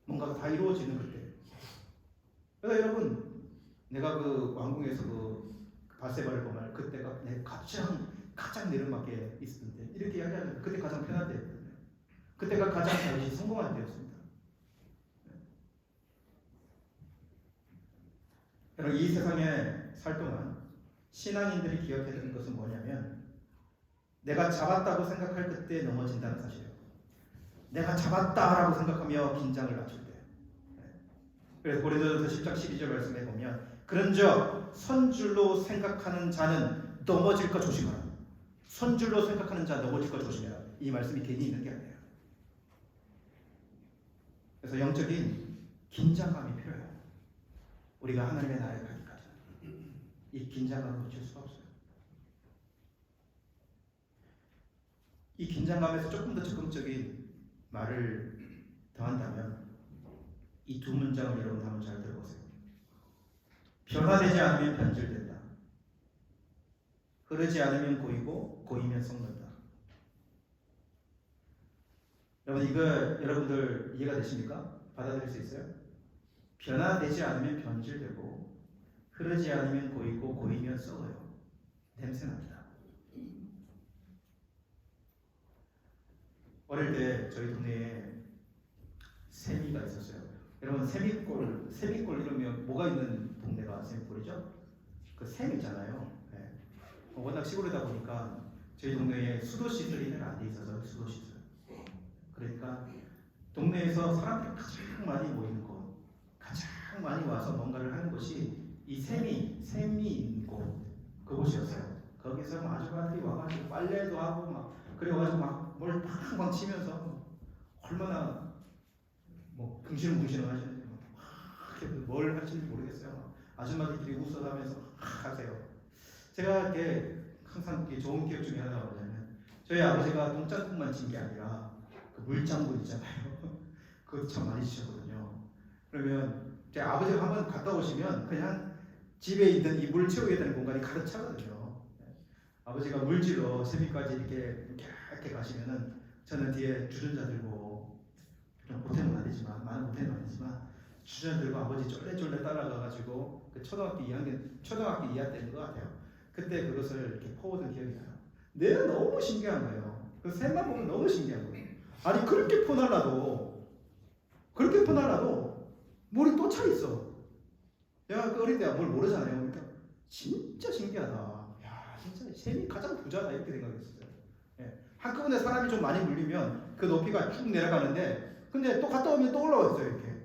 뭔가가 다 이루어지는 그때. 그래서 여러분, 내가 그 왕궁에서 그 바세바를 보면 그때가 내 가장 내리막에 있었는데, 이렇게 이야기하면 그때 가장 편한 때였거든요. 그때가 가장 다윗이 성공한 때였습니다. 여러분, 이 세상에 살 동안 신앙인들이 기억해야 되는 것은 뭐냐면, 내가 잡았다고 생각할 그때 넘어진다는 사실이에요. 내가 잡았다라고 생각하며 긴장을 낮출 때. 그래서 고린도전서 10장 12절 말씀에 보면, 그런즉 선줄로 생각하는 자는 넘어질 것 조심하라. 선줄로 생각하는 자 넘어질 것 조심해라. 이 말씀이 괜히 있는 게 아니에요. 그래서 영적인 긴장감이 필요해요. 우리가 하나님의 나라에 가기까지 이 긴장감을 놓칠 수가 없어요. 이 긴장감에서 조금 더 적극적인 말을 더한다면 이 두 문장을 여러분 한번 잘 들어보세요. 변화되지 않으면 변질된다. 흐르지 않으면 고이고 고이면 썩는다. 여러분, 이거 여러분들 이해가 되십니까? 받아들일 수 있어요? 변화되지 않으면 변질되고 흐르지 않으면 고이고 고이면 썩어요. 냄새납니다. 어릴 때 저희 동네에 세미가 있었어요. 여러분, 세미골 이러면 뭐가 있는 동네가 세미골이죠? 그 샘 있잖아요. 네. 워낙 시골이다 보니까 저희 동네에 수도 시설이 잘 안 돼 있어서 수도 시설. 그러니까 동네에서 사람들이 가장 많이 모이는 곳, 가장 많이 와서 뭔가를 하는 곳이 이 샘이 있는 곳, 그곳이었어요. 거기서 아주바들이 와가지고 빨래도 하고 막 그래가지고 막 뭘 팡팡 치면서 얼마나 뭐 궁시렁궁시렁 하시는지 뭘 하시는지 모르겠어요. 아줌마들끼리 웃어가면서 하세요. 제가 이렇게 항상 이렇게 좋은 기억 중에 하나가 뭐냐면, 저희 아버지가 똥장국만 친 게 아니라 그 물장구 있잖아요. 그것도 참 많이 치셨거든요. 그러면 제 아버지가 한번 갔다 오시면 그냥 집에 있는 이 물 채우게 되는 공간이 가득 차거든요. 아버지가 물질로 세미까지 이렇게 가시면은 저는 뒤에 주전자 들고, 좀 못해는 아니지만, 많은 못해는 아니지만 주전자 들고 아버지 쫄래쫄래 따라가가지고 그 초등학교 2학 때인 것 같아요. 그때 그것을 이렇게 퍼오던 기억이 나요. 내가 너무 신기한 거예요. 그 샘만 보면 너무 신기한 거예요. 아니, 그렇게 퍼날라도 물이 또 차 있어. 내가 그 어릴 때 뭘 모르잖아요. 그러니까 진짜 신기하다. 야, 진짜 샘이 가장 부자다, 이렇게 생각했어요. 예. 한꺼번에 사람이 좀 많이 물리면 그 높이가 쭉 내려가는데, 근데 또 갔다 오면 또 올라와 있어요, 이렇게.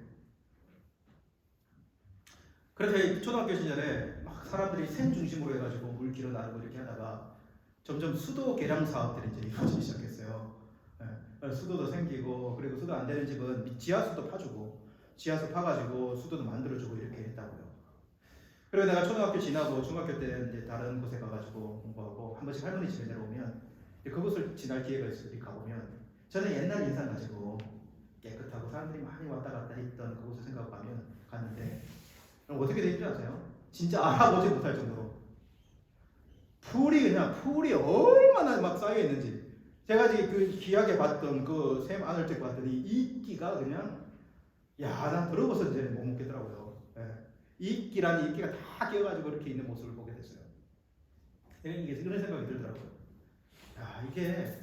그래서 초등학교 시절에 막 사람들이 샘 중심으로 해가지고 물 길어 나르고 이렇게 하다가 점점 수도 개량 사업들이 이제 이루어지기 시작했어요. 예. 수도도 생기고, 그리고 수도 안 되는 집은 지하수도 파주고, 지하수 파가지고 수도도 만들어주고 이렇게 했다고요. 그리고 내가 초등학교 지나고 중학교 때 이제 다른 곳에 가가지고 공부하고 한 번씩 할머니 집에 내려오면, 그곳을 지날 기회가 있어서 가보면, 저는 옛날 인상 가지고 깨끗하고 사람들이 많이 왔다 갔다 했던 그곳을 생각하면 갔는데, 그럼 어떻게 되는지 아세요? 진짜 알아보지 못할 정도로 풀이 얼마나 막 쌓여 있는지. 제가 지금 그 귀하게 봤던 그 샘 안을 tek 봤더니 이끼가 그냥, 야, 난 더러워서 이제 못 먹겠더라고요. 예. 이끼가 다 끼어가지고 이렇게 있는 모습을 보게 됐어요. 이게 그런 생각이 들더라고요. 야, 이게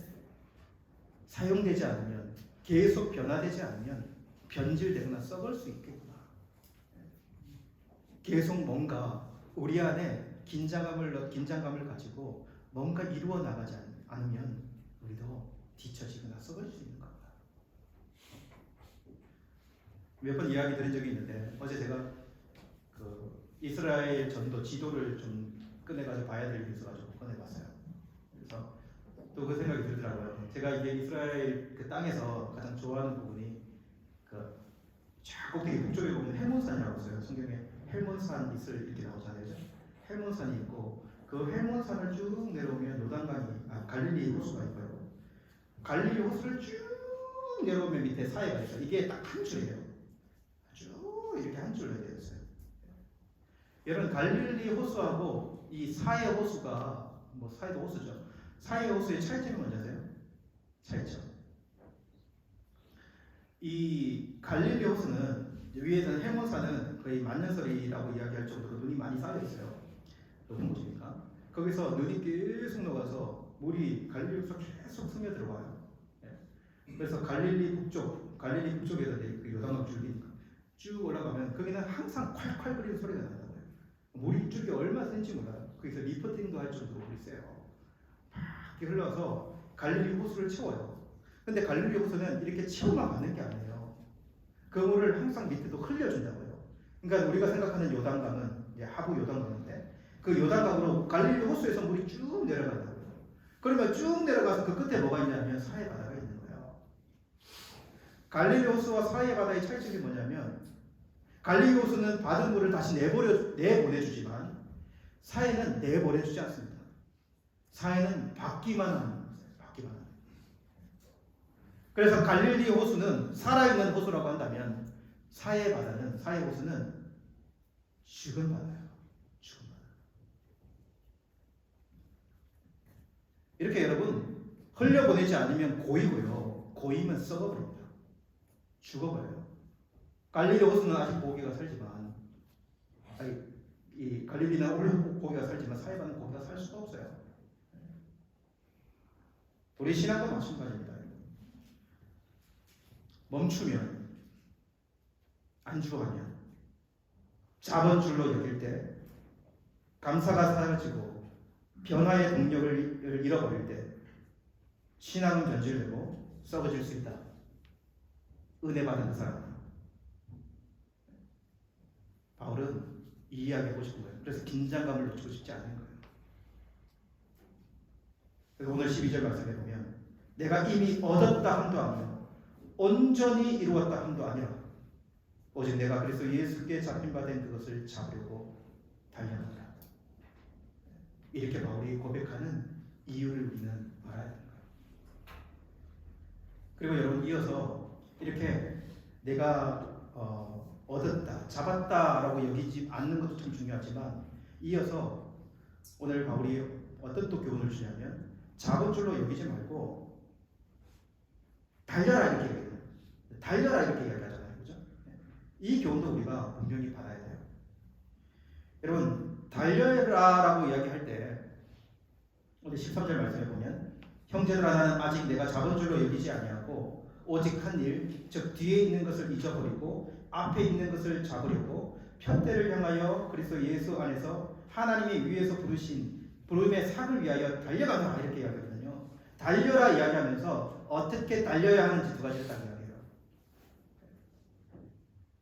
사용되지 않으면, 계속 변화되지 않으면 변질되거나 썩을 수 있겠구나. 계속 뭔가 우리 안에 긴장감을 가지고 뭔가 이루어 나가지 않으면 우리도 뒤처지거나 썩을 수 있는 겁니다. 몇 번 이야기 드린 적이 있는데, 어제 제가 그 이스라엘 전도 지도를 좀 꺼내가지고 봐야 될 일이 있어가지고 꺼내봤어요. 그래서 또 그 생각이 들더라고요. 제가 이게 이스라엘 그 땅에서 가장 좋아하는 부분이 그 쫙 꼭대기 북쪽에 보면 헬몬산이라고 있어요. 성경에 헬몬산 있을 이렇게 나오잖아요. 헬몬산이 있고 그 헬몬산을 쭉 내려오면 요단강이 갈릴리 호수가 있고요. 갈릴리 호수를 쭉 내려오면 밑에 사해가 있어요. 이게 딱 한 줄이에요. 쭉 이렇게 한 줄로 되어 있어요. 여러분 갈릴리 호수하고 이 사해 호수가 뭐 사해도 호수죠. 사해 호수의 차이점이 뭔지 아세요? 차이점. 이 갈릴리 호수는 위에서는 헬몬산은 거의 만년설이라고 이야기할 정도로 눈이 많이 쌓여 있어요. 높은 곳이니까. 거기서 눈이 계속 녹아서 물이 갈릴리 호수로 계속 스며 들어와요. 그래서 갈릴리 북쪽에서 그 요단강 줄기니까 쭉 올라가면 거기는 항상 콸콸 거리는 소리가 난다고요. 물이 줄기 얼마 센지 몰라요. 거기서 리프팅도 할 정도로 물이 세요. 막 이렇게 흘러서 갈릴리 호수를 채워요. 근데 갈릴리 호수는 이렇게 채워만 가는 게 아니에요. 그 물을 항상 밑에도 흘려준다고요. 그러니까 우리가 생각하는 요단강은 하부 요단강인데 그 요단강으로 갈릴리 호수에서 물이 쭉 내려간다고요. 그러면 쭉 내려가서 그 끝에 뭐가 있냐면 사해 바다가 있는 거예요. 갈릴리 호수와 사해 바다의 차이점이 뭐냐면 갈릴리 호수는 받은 물을 다시 내보내주지만 사해는 내보내주지 않습니다. 사해는 받기만 하는 거예요. 받기만 하는. 그래서 갈릴리 호수는 살아있는 호수라고 한다면 사해 호수는 죽은 바다예요. 죽은 바다. 이렇게 여러분 흘려보내지 않으면 고이고요. 고이면 썩어버립니다. 죽어버려요. 갈릴리 호수는 아직 고기가 살지만 이 갈릴리는 오래 고기가 살지만 사해바다는 고기가 살 수가 없어요. 우리 신앙도 마찬가지입니다. 멈추면 안주하면 잡은 줄로 여길 때 감사가 사라지고 변화의 동력을 잃어버릴 때 신앙은 변질되고 썩어질 수 있다. 은혜 받은 사람. 바울은 이 이야기 하고 싶은 거예요. 그래서 긴장감을 놓치고 싶지 않은 거예요. 그래서 오늘 12절 말씀에 보면 내가 이미 얻었다 함도 아니요 온전히 이루었다 함도 아니라 오직 내가 그리스도 예수께 잡힌 바 된 그것을 잡으려고 달려간다. 이렇게 바울이 고백하는 이유를 우리는 알아야 합니다. 그리고 여러분 이어서 이렇게 내가 얻었다, 잡았다라고 여기지 않는 것도 참 중요하지만 이어서 오늘 바울이 어떤 또 교훈을 주냐면 잡은 줄로 여기지 말고 달려라 이렇게 얘기해요. 달려라 이렇게 이야기하잖아요. 그죠? 이 교훈도 우리가 분명히 받아야 돼요. 여러분 달려라라고 이야기할 때 우리 13절 말씀에 보면 형제들아 나는 아직 내가 잡은 줄로 여기지 아니하고 오직 한 일 즉 뒤에 있는 것을 잊어버리고 앞에 있는 것을 잡으려고 편대를 향하여 그리스도 예수 안에서 하나님이 위에서 부르신 부름의 상을 위하여 달려가노라 이렇게 이야기하거든요. 달려라 이야기하면서 어떻게 달려야 하는지 두 가지를 딱 이야기해요.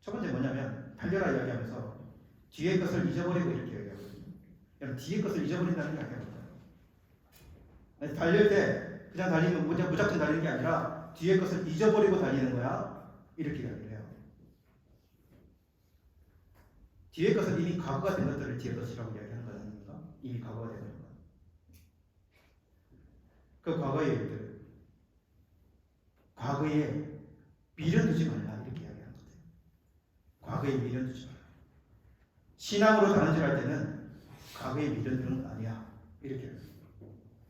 첫 번째 뭐냐면 달려라 이야기하면서 뒤에 것을 잊어버리고 이렇게 이야기하거든요. 여러분 뒤에 것을 잊어버린다는 게 아니에요. 달릴 때 그냥 달리면 무작정 달리는 게 아니라 뒤에 것을 잊어버리고 달리는 거야. 이렇게 이야기를 해요. 뒤에 것은 이미 과거가 된 것들을 뒤에 것이라고 이야기하는 거 아닙니까? 이미 과거가 된 것. 그 과거의 일들, 과거에 미련두지 말라 이렇게 이야기하는 거예요. 과거에 미련두지 말라. 신앙으로 다른질할 때는 과거에 미련두는 건 아니야 이렇게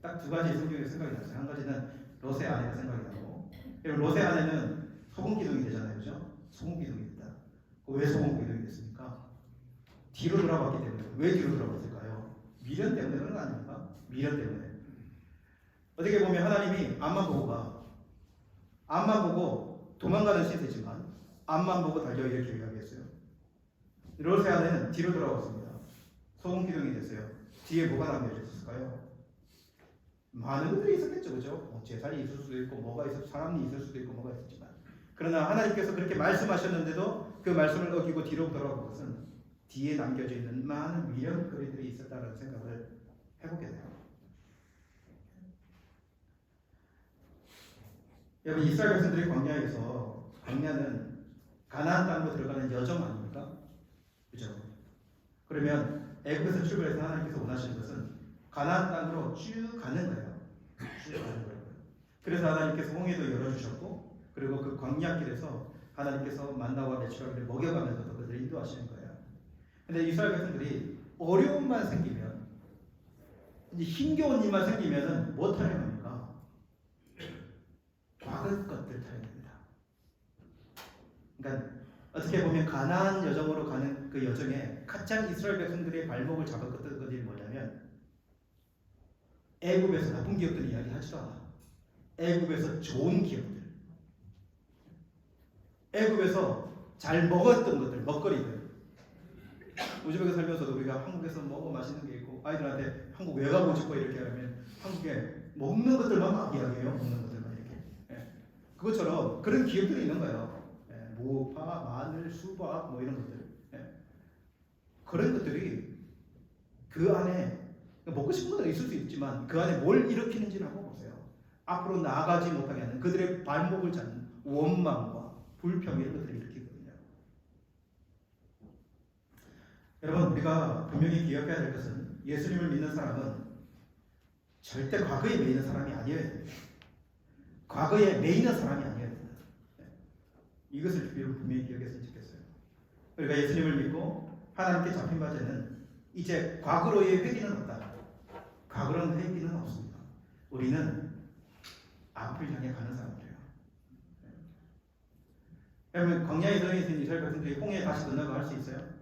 딱 두 가지 성경에 생각이 났어요. 한 가지는 롯의 아내가 생각이 나고, 롯의 아내는 소금 기둥이 되잖아요, 그죠? 소금 기둥이 됐다. 왜 소금 기둥이 됐습니까? 뒤로 돌아봤기 때문에. 왜 뒤로 돌아봤을까요? 미련 때문에 그런 거 아닙니까? 미련 때문에. 어떻게 보면 하나님이 앞만 보고 가. 앞만 보고 도망가는 시대지만 앞만 보고 달려 이렇게 이야기했어요. 롯의 아내는 뒤로 돌아왔습니다. 소금 기둥이 됐어요. 뒤에 뭐가 남겨졌을까요? 많은 것들이 있었겠죠, 그죠? 재산이 있을 수도 있고, 뭐가 있을 사람이 있을 수도 있고, 뭐가 있었지만, 그러나 하나님께서 그렇게 말씀하셨는데도 그 말씀을 어기고 뒤로 돌아온 것은 뒤에 남겨져 있는 많은 미련거리들이 있었다는 생각을 해보게 돼요. 여러분, 이스라엘 백성들이 광야는 가나안 땅으로 들어가는 여정 아닙니까? 그죠? 그러면 애굽에서 출발해서 하나님께서 원하시는 것은 가나안 땅으로 쭉 가는 거예요. 쭉 가는 거예요. 그래서 하나님께서 홍해도 열어주셨고, 그리고 그 광야길에서 하나님께서 만나와 메추라기를 먹여가면서 그들을 인도하시는 거예요. 근데 이스라엘 백성들이 어려움만 생기면, 이제 힘겨운 일만 생기면은 뭐 타령합니까? 과거 것들 타령합니다. 그러니까 어떻게 보면 가나안 여정으로 가는 그 여정에 가장 이스라엘 백성들의 발목을 잡았던 것들이 뭐냐면, 애굽에서 나쁜 기업들 이야기하지도 않아. 애굽에서 좋은 기업들, 애굽에서 잘 먹었던 것들, 먹거리들. 우즈벡에 살면서도 우리가 한국에서 뭐 맛있는 게 있고, 아이들한테 한국 왜 가고 싶어 이렇게 하면 한국에 먹는 것들만 막 이야기해요. 먹는 것들만 이렇게. 예. 그것처럼 그런 기업들이 있는 거예요. 예. 무파, 마늘, 수박 뭐 이런 것들. 예. 그런 것들이 그 안에 먹고 싶은 것은 있을 수 있지만 그 안에 뭘 일으키는지를 한번 보세요. 앞으로 나아가지 못하게 하는 그들의 발목을 잡는 원망과 불평 이런 것들을 일으키거든요. 여러분, 우리가 분명히 기억해야 될 것은 예수님을 믿는 사람은 절대 과거에 매이는 사람이 아니어야 됩니다. 과거에 매이는 사람이 아니어야 됩니다. 이것을 분명히 기억했으면 좋겠어요. 우리가 예수님을 믿고 하나님께 잡힌 바제는 이제 과거로의 회귀는 없다. 과거로는 회귀는 없습니다. 우리는 앞을 향해 가는 사람들이에요. 여러분, 광야에 들어있는 이스라엘 백성들이 홍해에 다시 건너갈 수 있어요?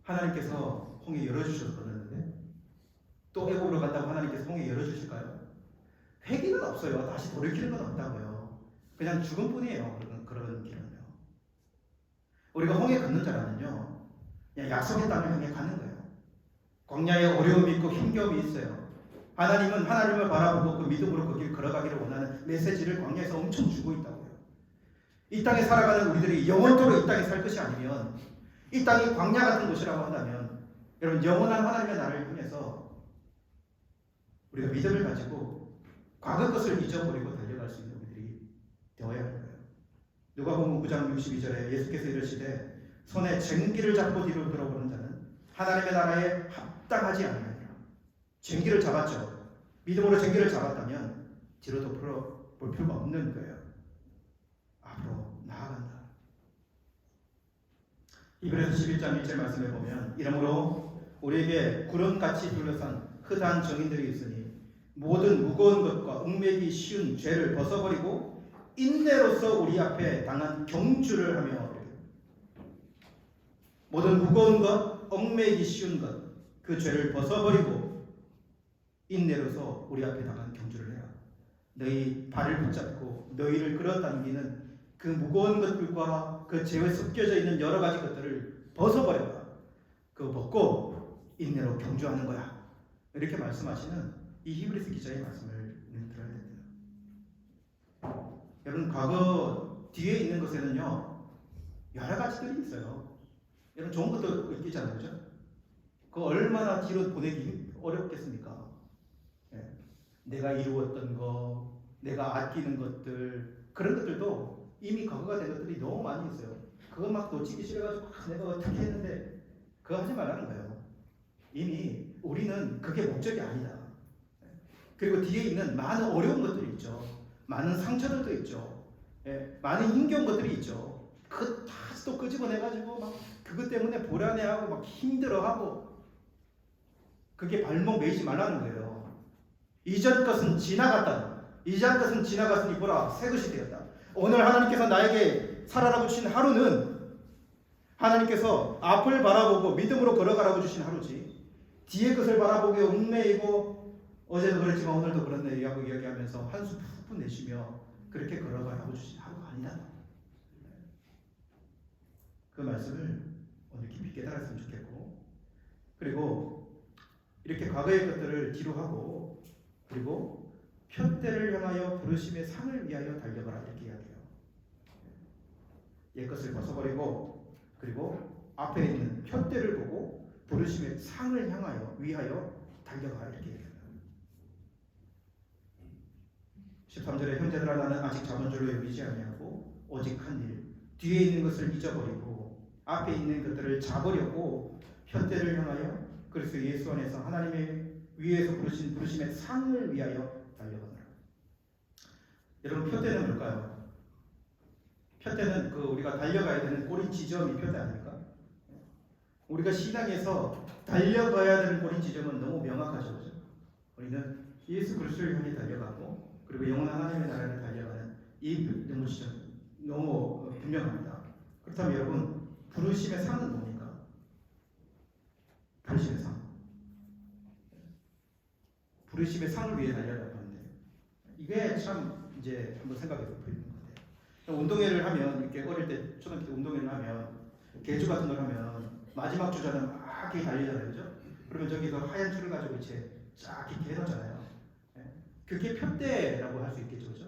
하나님께서 홍해 열어주셔서 건넜는데 또 애굽으로 간다고 하나님께서 홍해 열어주실까요? 회귀는 없어요. 다시 돌이키는 건 없다고요. 그냥 죽음뿐이에요. 그런 길은요. 우리가 홍해 건넌 자라면요, 그냥 약속의 땅을 향해 가는 거예요. 광야에 어려움이 있고 힘겨움이 있어요. 하나님은 하나님을 바라보고 그 믿음으로 그 길 걸어가기를 원하는 메시지를 광야에서 엄청 주고 있다고요. 이 땅에 살아가는 우리들이 영원토록 이 땅에 살 것이 아니면, 이 땅이 광야 같은 곳이라고 한다면, 여러분, 영원한 하나님의 나라를 향해서 우리가 믿음을 가지고 과거 것을 잊어버리고 달려갈 수 있는 우리들이 되어야 하는 거예요. 누가복음 9장 62절에 예수께서 이르시되 손에 쟁기를 잡고 뒤로 돌아보는 자는 하나님의 나라에 합당하지 아니하리라. 쟁기를 잡았죠. 믿음으로 쟁기를 잡았다면 뒤로 볼 필요가 없는 거예요. 앞으로 나아간다. 히브리서 11장 1절 말씀에 보면, 이러므로 우리에게 구름같이 둘러싼 흑한 정인들이 있으니 모든 무거운 것과 얽매기 쉬운 죄를 벗어버리고 인내로서 우리 앞에 당한 경주를 하며, 모든 무거운 것, 얽매기 쉬운 것, 그 죄를 벗어버리고 인내로서 우리 앞에 당한 경주를 해라. 너희 발을 붙잡고 너희를 끌어당기는 그 무거운 것들과 그 죄에 섞여져 있는 여러 가지 것들을 벗어버려라. 그거 벗고 인내로 경주하는 거야. 이렇게 말씀하시는 이 히브리서 기자의 말씀을 들어야 됩니다. 여러분, 과거 뒤에 있는 것에는요, 여러 가지들이 있어요. 여러분, 좋은 것도 있잖아요, 그죠? 그거 얼마나 뒤로 보내기 어렵겠습니까? 예. 내가 이루었던 거, 내가 아끼는 것들, 그런 것들도 이미 과거가 된 것들이 너무 많이 있어요. 그거 막 놓치기 싫어가지고 내가 어떻게 했는데, 그거 하지 말라는 거예요. 이미 우리는 그게 목적이 아니다. 그리고 뒤에 있는 많은 어려운 것들이 있죠. 많은 상처들도 있죠. 예, 많은 힘겨운 것들이 있죠. 그거 다 또 끄집어내가지고 막 그것 때문에 불안해하고 막 힘들어하고, 그게 발목 매이지 말라는 거예요. 이전 것은 지나갔다. 이전 것은 지나갔으니 보라, 새 것이 되었다. 오늘 하나님께서 나에게 살아라고 주신 하루는 하나님께서 앞을 바라보고 믿음으로 걸어가라고 주신 하루지, 뒤에 것을 바라보고 얽매이고 어제도 그랬지만 오늘도 그렇네 라고 이야기하면서 한숨 푹푹 내쉬며 그렇게 걸어가라고 주신 하루가 아니다. 그 말씀을 오늘 깊이 깨달았으면 좋겠고, 그리고 이렇게 과거의 것들을 뒤로 하고, 그리고 표대를 향하여 부르심의 상을 위하여 달려가라 이렇게 이야기해요. 옛 것을 벗어버리고, 그리고 앞에 있는 표대를 보고 부르심의 상을 향하여 위하여 달려가라 이렇게 얘기합니다. 13절에 형제들아 나는 아직 자본주의로 여기지 아니하고 오직 한 일 뒤에 있는 것을 잊어버리고 앞에 있는 것들을 잡으려고 표대를 향하여 그리스도 예수 안에서 하나님의 위에서 부르신 부르심의 상을 위하여 달려가노라. 여러분 표대는 뭘까요? 표대는 그 우리가 달려가야 되는 꼬린 지점이 표대 아닙니까? 우리가 신앙에서 달려가야 되는 꼬린 지점은 너무 명확하죠. 그렇죠? 우리는 예수 그리스도를 향해 달려가고 그리고 영원한 하나님의 나라를 달려가는 이 너무 지점 너무 분명합니다. 그렇다면 여러분 부르심의 상은 뭡니까? 부르심의 상. 부르심의 상을 위해 달려가고 하는데 이게 참 이제 한번 생각해 볼 필요가 있는 것 같아요. 운동회를 하면 이렇게 어릴 때 초등학교 때 운동회를 하면 개주 같은 걸 하면 마지막 주자는 막 이렇게 달리잖아요, 그죠? 그러면 저기서 하얀 줄을 가지고 이제 쫙 이렇게 해놓잖아요. 그게 표대라고 할 수 있겠죠, 그죠?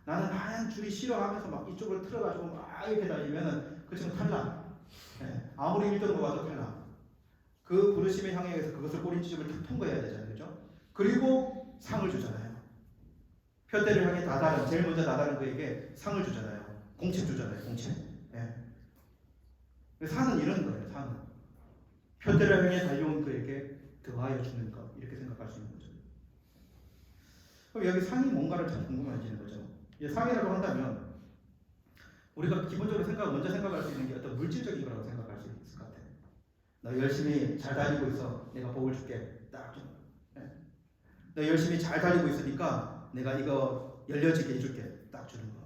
나는 하얀 줄이 싫어하면서 막 이쪽을 틀어가지고 막 이렇게 달리면은 그 친구 탈락. 아무리 1등으로 와도 탈락. 그 부르심의 향해 의해서 그것을 꼬린 지점을 탁 통과해야 되잖아요, 그죠? 그리고 상을 주잖아요. 표대를 향해 다다른 제일 먼저 다다른 그에게 상을 주잖아요. 공책 주잖아요, 공책. 상은 이런 거예요, 상은. 표대를 향해 달려온 그에게 더하여 주는 것 이렇게 생각할 수 있는 거죠. 그럼 여기 상이 뭔가를 참 궁금해지는 거죠. 상이라고 한다면 우리가 기본적으로 먼저 생각할 수 있는 게 어떤 물질적인 거라고 생각할 수 있을 것 같아요. 너 열심히 잘 달리고 있어. 내가 복을 줄게. 딱 좀. 너 열심히 잘 달리고 있으니까 내가 이거 열려지게 해줄게. 딱 주는 거.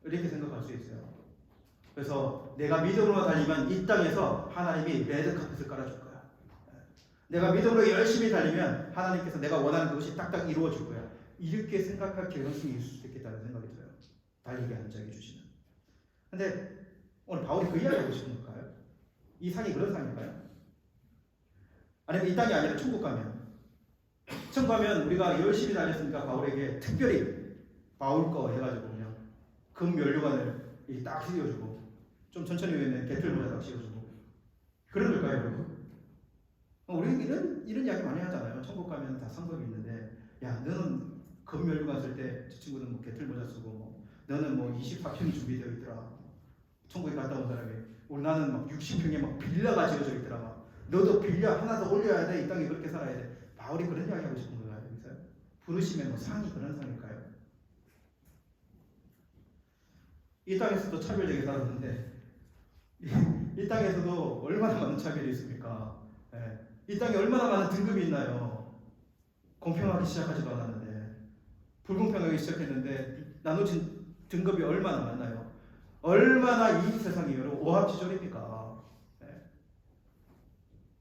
이렇게 생각할 수 있어요. 그래서 내가 믿음으로 달리면 이 땅에서 하나님이 레드카펫을 깔아줄 거야. 내가 믿음으로 열심히 달리면 하나님께서 내가 원하는 그것이 딱딱 이루어질 거야. 이렇게 생각할 개연성이 있을 수 있겠다는 생각이 들어요. 달리게 한 자에게 주시는. 근데 오늘 바울이 그 이야기 하고 싶은 걸까요? 이 상이 그런 상일까요? 아니면 이 땅이 아니라 천국 가면 우리가 열심히 다녔으니까 바울에게 특별히 바울 거 해가지고 그냥 금 면류관을 딱 씌워주고 좀 천천히 오면 개틀 모자 딱 씌워주고 그런 걸까요, 여러분? 우리는 이런 이야기 많이 하잖아요. 천국 가면 다 상급이 있는데 야 너는 금 면류관 쓸 때 저 친구는 뭐 개틀 모자 쓰고 뭐 너는 뭐 24평이 준비되어 있더라. 천국에 갔다 온 사람이 나는 막 60평에 막 빌라가 지어져 있더라. 막. 너도 빌라 하나 더 올려야 돼. 이 땅에 그렇게 살아야 돼. 바울이 그런 이야기 하고 싶은 거예요. 여기서 부르심의 뭐 상이 그런 상일까요? 이 땅에서도 차별되게 살았는데 이 땅에서도 얼마나 많은 차별이 있습니까? 이 땅에 얼마나 많은 등급이 있나요? 공평하게 시작하지도 않았는데 불공평하게 시작했는데 나눠진 등급이 얼마나 많나요? 얼마나 이 세상이 오합지졸입니까?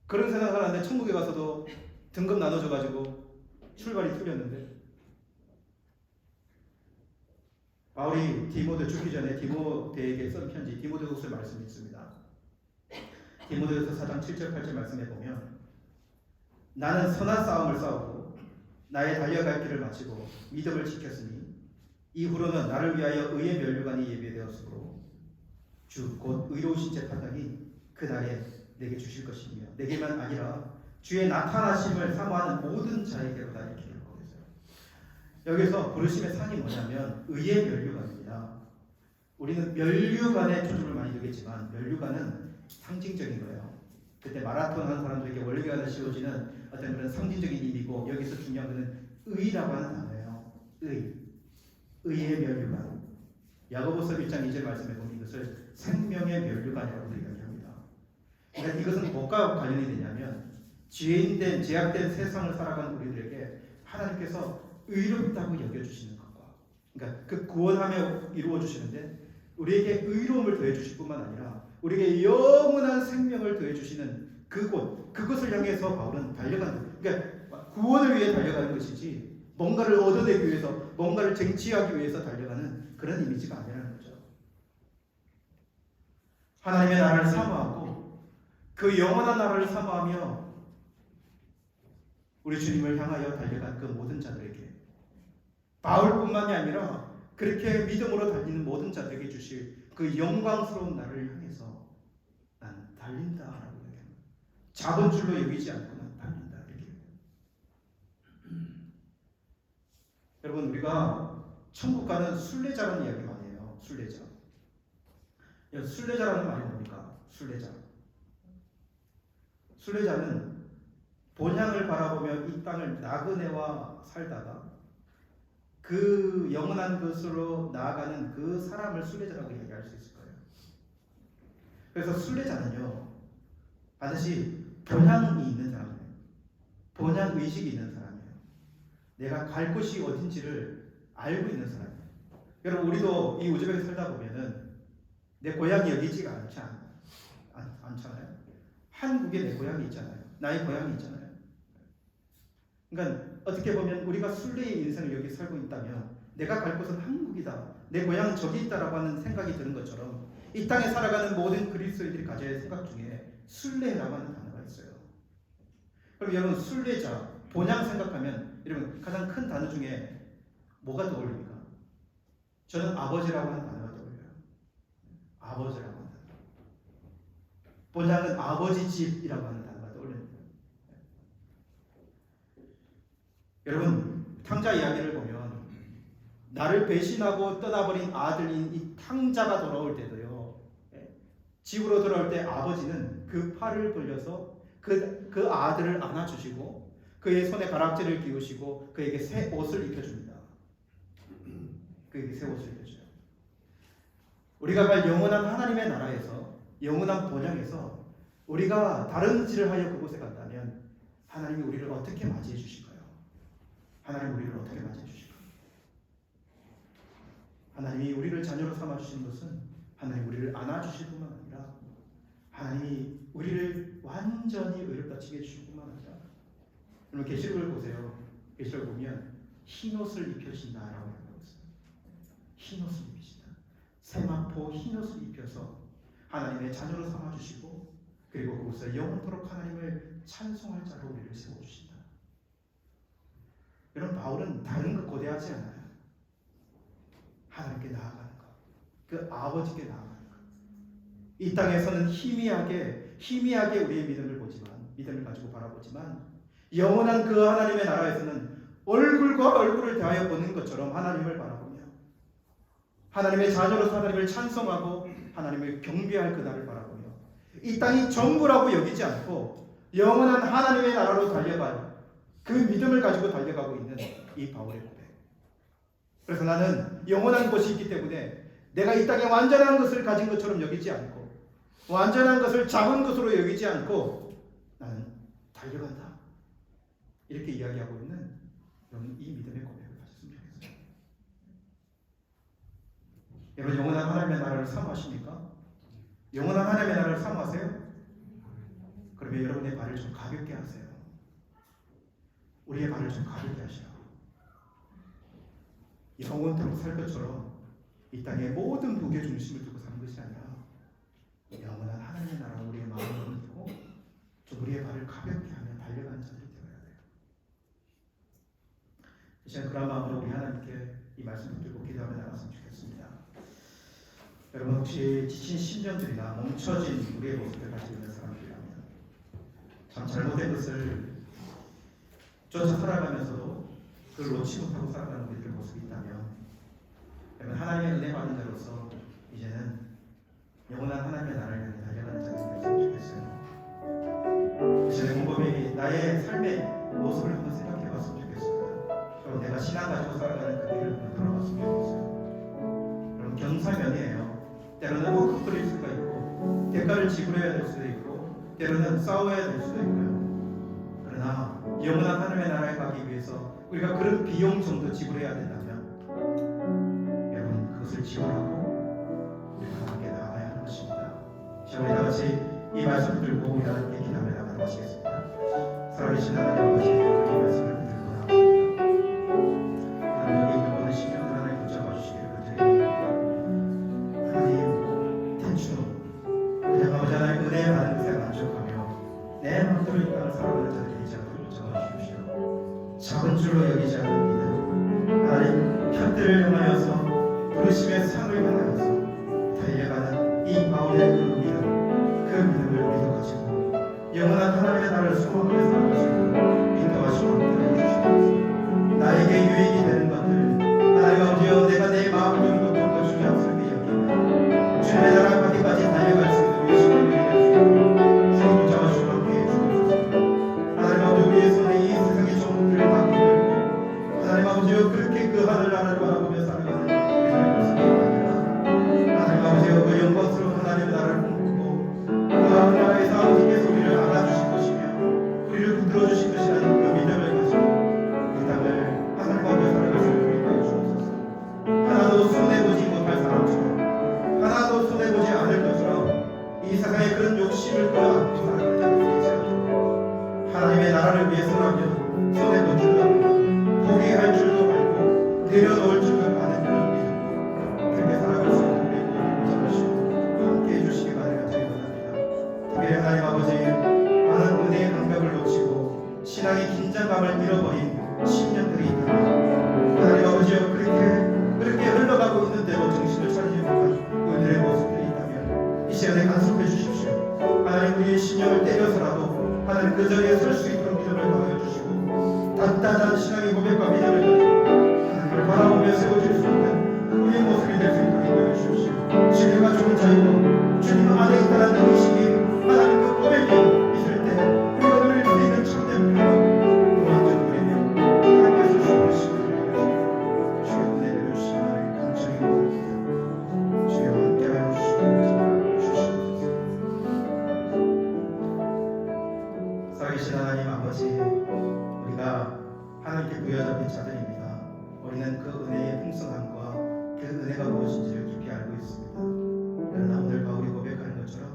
그런 세상 살았는데 천국에 가서도 등급 나눠져가지고 출발이 틀렸는데 바울이 디모데 죽기 전에 디모데에게 쓴 편지 디모데후서 말씀이 있습니다. 디모데후서 4장 7절 8절 말씀에 보면 나는 선한 싸움을 싸우고 나의 달려갈 길을 마치고 믿음을 지켰으니 이후로는 나를 위하여 의의 면류관이 예비되었으므로 주 곧 의로우신 재판장이 그 날에 내게 주실 것이며 내게만 아니라 주의 나타나심을 사모하는 모든 자에게로다 이렇게 기록하고 있어요. 여기서 부르심의 상이 뭐냐면 의의 면류관입니다. 우리는 면류관에 초점을 많이 두겠지만 면류관은 상징적인 거예요. 그때 마라톤 하는 사람들에게 원리관을 씌워지는 어떤 그런 상징적인 의미고 여기서 중요한 것은 의라고 하는 단어예요. 의의 면류관. 야고보서 1장 2절 말씀에 보면 이것을 생명의 면류관이라고 이야기합니다. 그러니까 이것은 뭐가 관련이 되냐면 죄인된 죄악된 세상을 살아가는 우리들에게 하나님께서 의롭다고 여겨주시는 것과 그러니까 그 구원하며 이루어주시는데 우리에게 의로움을 더해주실 뿐만 아니라 우리에게 영원한 생명을 더해주시는 그곳 그것을 향해서 바울은 달려간다. 그러니까 구원을 위해 달려가는 것이지 뭔가를 얻어내기 위해서, 뭔가를 쟁취하기 위해서 달려가는 그런 이미지가 아니라는 거죠. 하나님의 나라를 사모하고 그 영원한 나라를 사모하며 우리 주님을 향하여 달려간 그 모든 자들에게, 바울뿐만이 아니라 그렇게 믿음으로 달리는 모든 자들에게 주실 그 영광스러운 나를 향해서 난 달린다라고 얘기합니다. 작은 줄로 여기지 않고 난 달린다 이렇게. 여러분, 우리가 천국 가는 순례자라는 이야기 많이 해요. 순례자. 순례자라는 말이 뭡니까? 순례자. 순례자는 본향을 바라보며 이 땅을 나그네와 살다가 그 영원한 것으로 나아가는 그 사람을 순례자라고 얘기할 수 있을 거예요. 그래서 순례자는요, 반드시 본향이 있는 사람이에요. 본향 의식이 있는 사람이에요. 내가 갈 곳이 어딘지를 알고 있는 사람이에요. 여러분, 우리도 이 우즈벡에 살다 보면은 내 고향이 여기지가 않잖아요. 한국에 내 고향이 있잖아요. 나의 고향이 있잖아요. 그러니까 어떻게 보면 우리가 순례의 인생을 여기 살고 있다면 내가 갈 곳은 한국이다, 내 고향은 저기 있다라고 하는 생각이 드는 것처럼 이 땅에 살아가는 모든 그리스도인들이 가져야 할 생각 중에 순례라고 하는 단어가 있어요. 그럼 여러분, 순례자, 본향 생각하면 여러분 가장 큰 단어 중에 뭐가 떠올립니까? 저는 아버지라고 하는 단어가 떠올려요. 아버지라고 하는 단어. 본향은 아버지 집이라고 하는 단어가 떠올립니다. 여러분, 탕자 이야기를 보면 나를 배신하고 떠나버린 아들인 이 탕자가 돌아올 때도요, 집으로 돌아올 때 아버지는 그 팔을 벌려서 그 아들을 안아주시고 그의 손에 가락지를 끼우시고 그에게 새 옷을 입혀줍니다. 그에게 새 옷을 입혀줘요. 우리가 갈 영원한 하나님의 나라에서, 영원한 본향에서 우리가 다른 짓을 하여 그곳에 간다면 하나님이 우리를 어떻게 맞이해 주실까요? 하나님 우리를 어떻게 맞이해 주실까요? 하나님이 우리를 자녀로 삼아주시는 것은 하나님 우리를 안아주실 뿐만 아니라 하나님이 우리를 완전히 의롭다 치게 해주실 뿐만 아니라, 여러분 계시록을 보세요. 계시록을 보면 흰옷을 입혀신다라고 하고 있어요. 흰옷을 입히신다. 세마포 흰옷을 입혀서 하나님의 자녀로 삼아주시고 그리고 그곳에 영원토록 하나님을 찬송할 자로 우리를 세워주신다. 여러분, 바울은 다른 것 고대하지 않아요. 하나님께 나아가는 것, 그 아버지께 나아가는 것. 이 땅에서는 희미하게 우리의 믿음을 보지만, 믿음을 가지고 바라보지만, 영원한 그 하나님의 나라에서는 얼굴과 얼굴을 대하여 보는 것처럼 하나님을 바라보며 하나님의 자녀로서 하나님을 찬송하고 하나님을 경배할 그날을 바라보며 이 땅이 전부라고 여기지 않고 영원한 하나님의 나라로 달려갈 그 믿음을 가지고 달려가고 있는 이 바울의 고백. 그래서 나는 영원한 것이 있기 때문에 내가 이 땅에 완전한 것을 가진 것처럼 여기지 않고, 완전한 것을 작은 것으로 여기지 않고 나는 달려간다, 이렇게 이야기하고 있는 여러분, 이 믿음의 고백을 가졌으면 좋겠어요. 여러분, 영원한 하나님의 나라를 사모하십니까? 영원한 하나님의 나라를 사모하세요? 그러면 여러분의 발을 좀 가볍게 하세요. 우리의 발을 좀 가볍게 하시라. 영원토록 살 것처럼 이 땅의 모든 무게 중심을 두고 사는 것이 아니라 영원한 하나님의 나라 우리의 마음을 두고 좀 우리의 발을 가볍게 하며 달려가는 자들이 되어야 돼요. 이 시간 그런 마음으로 우리 하나님께 이 말씀 붙들고 기도하며 나갔으면 좋겠습니다. 여러분, 혹시 지친 심령들이나 멈춰진 우리의 모습을 가지고 있는 사람들이라면, 참 잘못된 것을 쫓아 살아가면서도 그걸 놓지 못하고 살아가는 우리들의 모습이 있다면, 여러분, 하나님의 은혜 받는 자로서 이제는 영원한 하나님의 나라를 향해 달려가는 자들이 되었으면 좋겠어요. 이제는 곰곰이 나의 삶의 모습을 한번 생각해 봤으면 좋겠습니다. 그리고 내가 신앙 가지고 살아가는 그 길을 한번 돌아봤으면 좋겠어요. 여러분, 경사면이에요. 때로는 욱끓일 수가 있고 대가를 지불해야 될 수도 있고 때로는 싸워야 될 수도 있고요. 그러나 영원한 하나님의 나라에 가기 위해서 우리가 그런 비용 정도 지불해야 된다면 여러분, 그것을 지불하고 우리가 함께 나가야 하는 것입니다. 우리 다 같이 이 말씀을 들고 우리 함께 기도하며 나가도록 하시겠습니다. 살아계신 하나님 아버지, 이 말씀을 때를 향하여서 부르심의 산을 향하여서 달려가는 이 바울의 그 믿음을 우리도 가지고 영원한 하나님의 나라를 소망하며 살아갈 수 있도록 인도하시고 주시옵소서. 나에게 유익이 되는 것들 하나님 아버지여 내가 내 마음 주는 것도 중요스럽게 여기며 주님의 나라 가기까지 달려갈 수 있는 위신을 내려주시고 주님 붙잡아주시고 함께 해주옵소서. 하나님 아버지 우리의 손에 이 세상의 종들을 다 붙들고 하나님 아버지여 그렇게 그 하늘 나라를 바라보며 살아가는 우리를 모습이 아니라 하나님 아버지여 그 영광스러운 하나님의 나라를 꿈꾸고 그 하늘 나라에서 아버지께서 우리를 알아주실 것이며 우리를 붙들어 주실 것이라는 그 믿음을 가지고 이 땅을 하늘과 며 살아갈 수 있도록 인도해 주옵소서. 하나도 손해보지 못할 사람처럼 하나도 손해보지 않을 것처럼 이 세상의 그런 욕심을 끌어안고 살아가는 자가 되지 않도록 하나님의 나라를 위해서라면 손해볼 줄도 알고 포기할 줄도 알고 내려놓을 줄도 아는 그런 믿음으로 그렇게 살아갈 수 있는 우리 모두를 잡으시고 함께 해주시기 바라며 저희 원합니다. 특별히 하나님 아버지 많은 은혜의 감각을 놓치고 신앙의 긴장감을 잃어버린 심령들이 있다면 하나님 아버지여 그렇게 흘러가고 있는 대로 정신을 차리지 못한 그들의 모습들이 있다면 이 시간에 간섭해 주십시오. 하나님 우리의 신령을 때려서라도 하나님 그 자리에 설 수 있도록 믿음을 더하여 주시고 단단한 신앙의 고백과 믿음을 가지고 하나님을 바라보며 세워질 수 있는 우리의 모습이 될 수 있도록 인도해 주십시오. 주님과 좋은 자유고 주님 안에 있다는 의식이 하나님 그 고백이 있을 때 우리가 누릴 수 있는 참된 평안 완전 누리며 하나님께서 주신 시간을 가지고 주의 은혜를 주시기를 간절히 원합니다. 주여 함께하여 주시옵소서. 살아계신 하나님 아버지 우리가 하나님께 부여잡힌 자들입니다. 우리는 그 은혜의 풍성함과 그 은혜가 무엇인지를 깊이 알고 있습니다. 그러나 오늘 바울이 고백하는 것처럼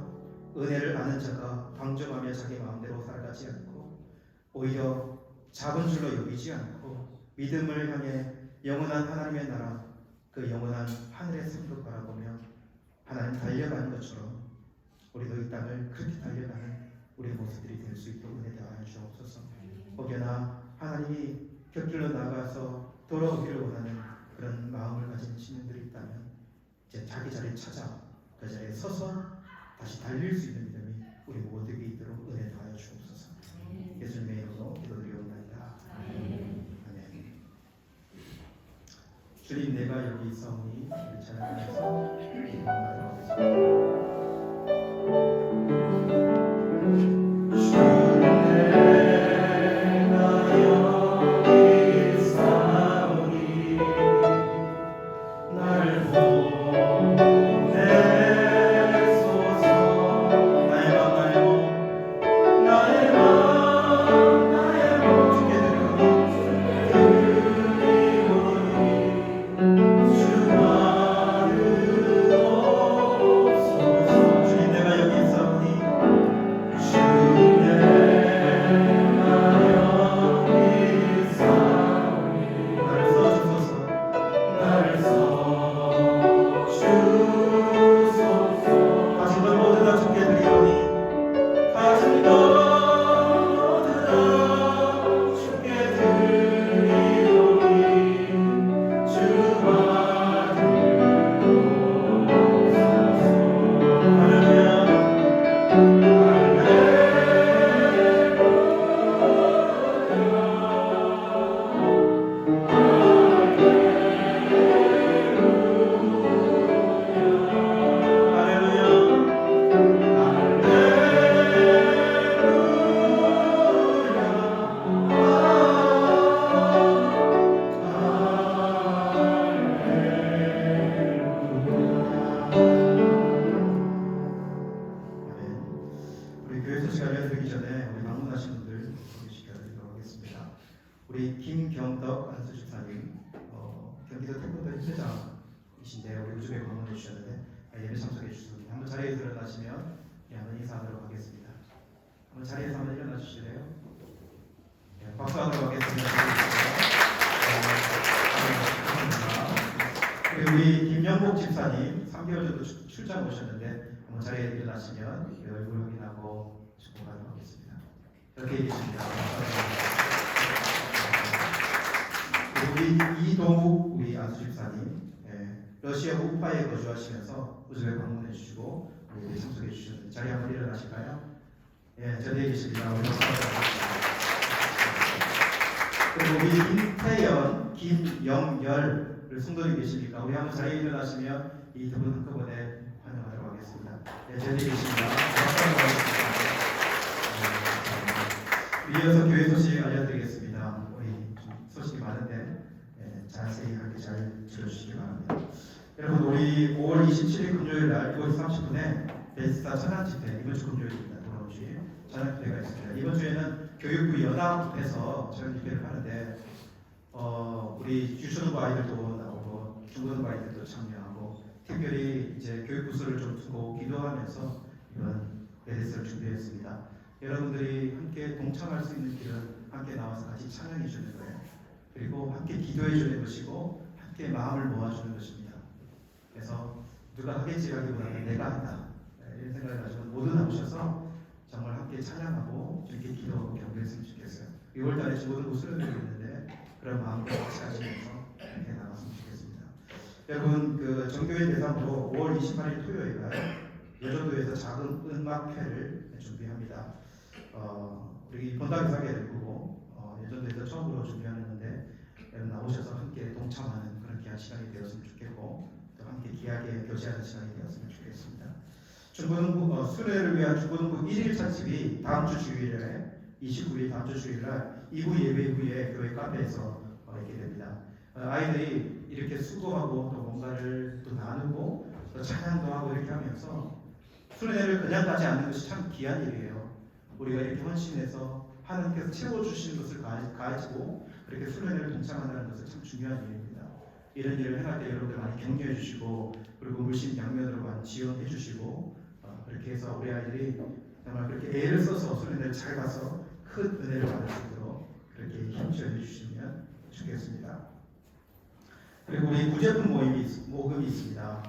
은혜를 아는 자가 방종하며 자기 마음대로 살아가지 않고 오히려 작은 줄로 여기지 않고 믿음을 향해 영원한 하나님의 나라 그 영원한 하늘의 삶을 바라보며 하나님 달려가는 것처럼 우리도 이 땅을 그렇게 달려가는 우리의 모습들이 될 수 있도록 은혜 더하여 주옵소서. 혹여나 하나님이 곁길로 나가서 돌아오기를 원하는 그런 마음을 가진 시민들이 있다면 이제 자기 자리에 찾아 그 자리에 서서 다시 달릴 수 있는 믿음이 우리 모두에게 있도록 은혜 더하여 주옵소서. 예수님의 이름으로 기도드리옵나이다. 아멘. 주님 내가 여기 있사오니 우리 찬양하면서 기도하도록 하겠습니다. 우리 김경덕 안수집사님 경기도 태권도 회장이신데 우리 요즘에 방문해 주셨는데 예배 참석해 주셨습니다. 한번 자리에 일어나시면 한번 인사하도록 하겠습니다. 한번 자리에서 한번 일어나 주실래요? 네, 박수하도록 하겠습니다. 우리 김영복 집사님 3개월 정도 출장 오셨는데 한번 자리에 일어나시면 얼굴 확인하고 축복하도록 하겠습니다. 이렇게 계십니다. 우리 이동욱 우리 안수집사님, 러시아 우파에 거주하시면서 우즈베 방문해 주시고 우리 참석해 주셨는데 자리 한번 일어나실까요? 예, 저리에 계십니다. 우리 그리고 우리 김태연, 김영열을 성도님 계십니까? 우리 한번 자리에 일어나시면 이 두 분 한꺼번에 환영하도록 하겠습니다. 예, 저리에 계십니다. 이어서 교회 소식 알려드리겠습니다. 우리 좀 소식이 많은데 자세히 함께 잘 들어주시기 바랍니다. 여러분 우리 5월 27일 금요일 날 9시 30분에 베스타 천안 집회 이번 주 금요일입니다. 돌아온 주에 천안 집회가 있습니다. 이번 주에는 교육부 연합에서 천안 집회를 하는데 우리 유초등부 아이들도 나오고 중고등부 아이들도 참여하고 특별히 이제 교육부서를 좀 두고 기도하면서 이번 베스를 준비했습니다. 여러분들이 함께 동참할 수 있는 길은 함께 나와서 같이 찬양해 주는 거예요. 그리고 함께 기도해 주는 것이고 함께 마음을 모아주는 것입니다. 그래서 누가 하겠지라기보다는 내가 한다 이런 생각을 가지고 모두 나오셔서 정말 함께 찬양하고 이렇게 기도하고 경배했으면 좋겠어요. 6월달에 중고등부 수련회가 있는데 그런 마음으로 같이 하시면서 이렇게 나갔으면 좋겠습니다. 여러분 그 정교회 대상으로 5월 28일 토요일 날 여전도에서 작은 음악회를 준비합니다. 우리 본당에서 하게 될 거고 여전도에서 처음으로 준비하는데 여러분 나오셔서 함께 동참하는 그런 귀한 시간이 되었으면 좋겠고 또 함께 귀하게 교제하는 시간이 되었으면 좋겠습니다. 중고등부 수련회를 위한 중고등부 1일 차집이 다음 주 주일에 29일 다음 주 주일날 2부 예배 후에 교회 카페에서 있게 됩니다. 아이들이 이렇게 수고하고 또 뭔가를 또 나누고 또 찬양도 하고 이렇게 하면서 수련회를 그냥 가지 않는 것이 참 귀한 일이에요. 우리가 이렇게 헌신해서 하나님께서 채워주시는 것을 가지고 그렇게 수련회를 동참한다는 것은 참 중요한 일입니다. 이런 일을 행할 때 여러분들 많이 격려해 주시고 그리고 물심양면으로 많이 지원해 주시고 그렇게 해서 우리 아이들이 정말 그렇게 애를 써서 수련회를 잘 가서 큰 은혜를 받을 수 있도록 그렇게 힘줘해 주시면 좋겠습니다. 그리고 우리 구제품 모금이 있습니다.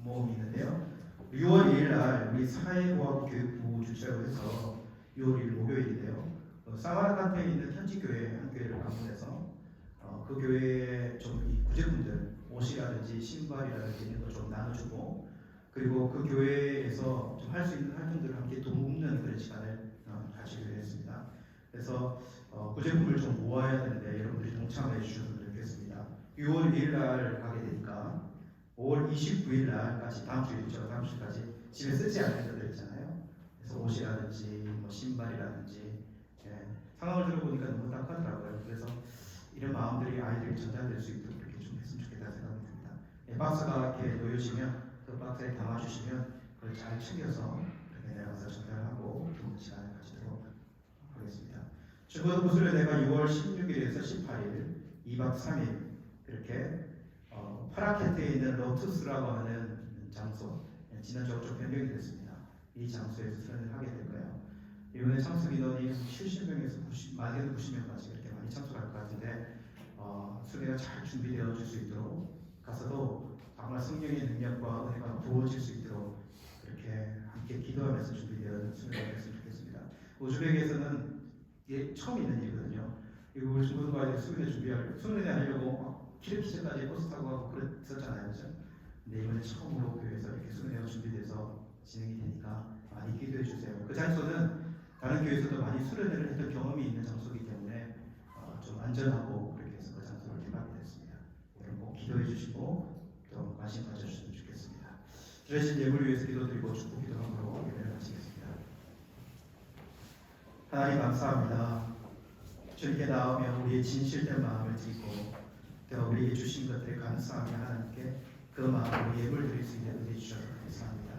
모금이 있는데요. 6월 2일 날 우리 사회보학교육부 주최로 해서 6월 1일 목요일인데요. 사마르칸트에 있는 현지교회 한 교회를 방문해서 그 교회에 좀 이 구제품들 옷이라든지 신발이라든지 이런 거 좀 나눠주고 그리고 그 교회에서 좀 할 수 있는 활동들을 함께 돕는 그런 시간을 가지기로 했습니다. 그래서 구제품을 좀 모아야 되는데 여러분들이 동참해 주셨으면 좋겠습니다. 6월 1일 날 가게 되니까 5월 29일 날까지 다음 주일이죠. 다음 주까지 집에 쓰지 않는 것들 있잖아요. 그래서 옷이라든지 뭐 신발이라든지 상황을 들어보니까 너무 딱하더라고요. 그래서 이런 마음들이 아이들이 전달될 수 있도록 그렇게 좀 했으면 좋겠다는 생각이 듭니다. 박스가 이렇게 놓여지면 그 박스에 담아주시면 그걸 잘 챙겨서 이렇게 내려가서 전달하고 좋은 시간을 가지도록 하겠습니다. 중고등부 수련회가 6월 16일에서 18일 2박 3일 이렇게 파라케트에 있는 로투스라고 하는 장소 지난주에 좀 변경이 됐습니다. 이 장소에서 수련을 하게 될 거예요. 이번에 참석 인원이 70명에서 90명까지 이렇게 많이 참석할 것 같은데 수련회가 잘 준비되어 줄 수 있도록 가서도 정말 성령의 능력과 은혜가 부어질 수 있도록 그렇게 함께 기도하면서 준비되어 수련회가 됐으면 좋겠습니다. 우즈벡에서는 이게 처음 있는 일이거든요. 이거 중고등부 아이들 수련회 하려고 키르키즈까지 버스 타고 가고 그랬었잖아요, 그죠? 근데 이번에 처음으로 교회에서 이렇게 수련회가 준비돼서 진행이 되니까 많이 기도해 주세요. 그 장소는 다른 교회에서도 많이 수련회를 했던 경험이 있는 장소이기 때문에 좀 안전하고 그렇게 해서 그 장소를 개발하게 됐습니다. 여러분 꼭 기도해 주시고 또 관심 가져주시면 좋겠습니다. 드레신 예물을 위해서 기도드리고 축복 기도함으로 예배를 마치겠습니다. 하나님 감사합니다. 주님께 나오며 우리의 진실된 마음을 드리고 또 우리에게 주신 것들에 감사하며 하나님께 그 마음으로 예물 드릴 수 있는 은혜 주셔서 감사합니다.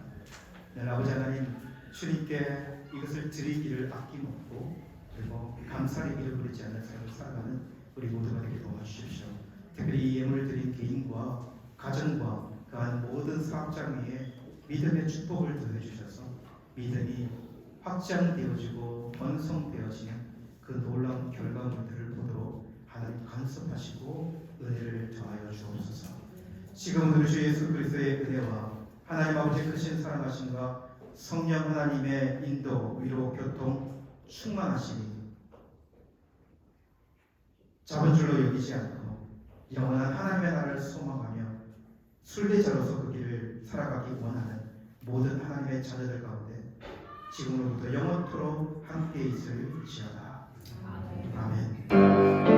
네, 아버지 하나님 주님께 이것을 드리기를 아낌없고 그리고 감사의 기를 부리지 않는 삶을 살아가는 우리 모두가 되게 도와주십시오. 특별히 이 예물을 드린 개인과 가정과 그 안 모든 사업장 위에 믿음의 축복을 더해 주셔서 믿음이 확장되어지고 완성되어지는 그 놀라운 결과물들을 보도록 하나님 간섭하시고 은혜를 더하여 주옵소서. 지금은 우리 주 예수 그리스도의 은혜와 하나님 아버지의 크신 사랑하심과 성령 하나님의 인도, 위로, 교통, 충만하심이 잡은 줄로 여기지 않고 영원한 하나님의 나라를 소망하며 순례자로서 그 길을 살아가기 원하는 모든 하나님의 자녀들 가운데 지금으로부터 영원토록 함께 있을지어다. 아멘.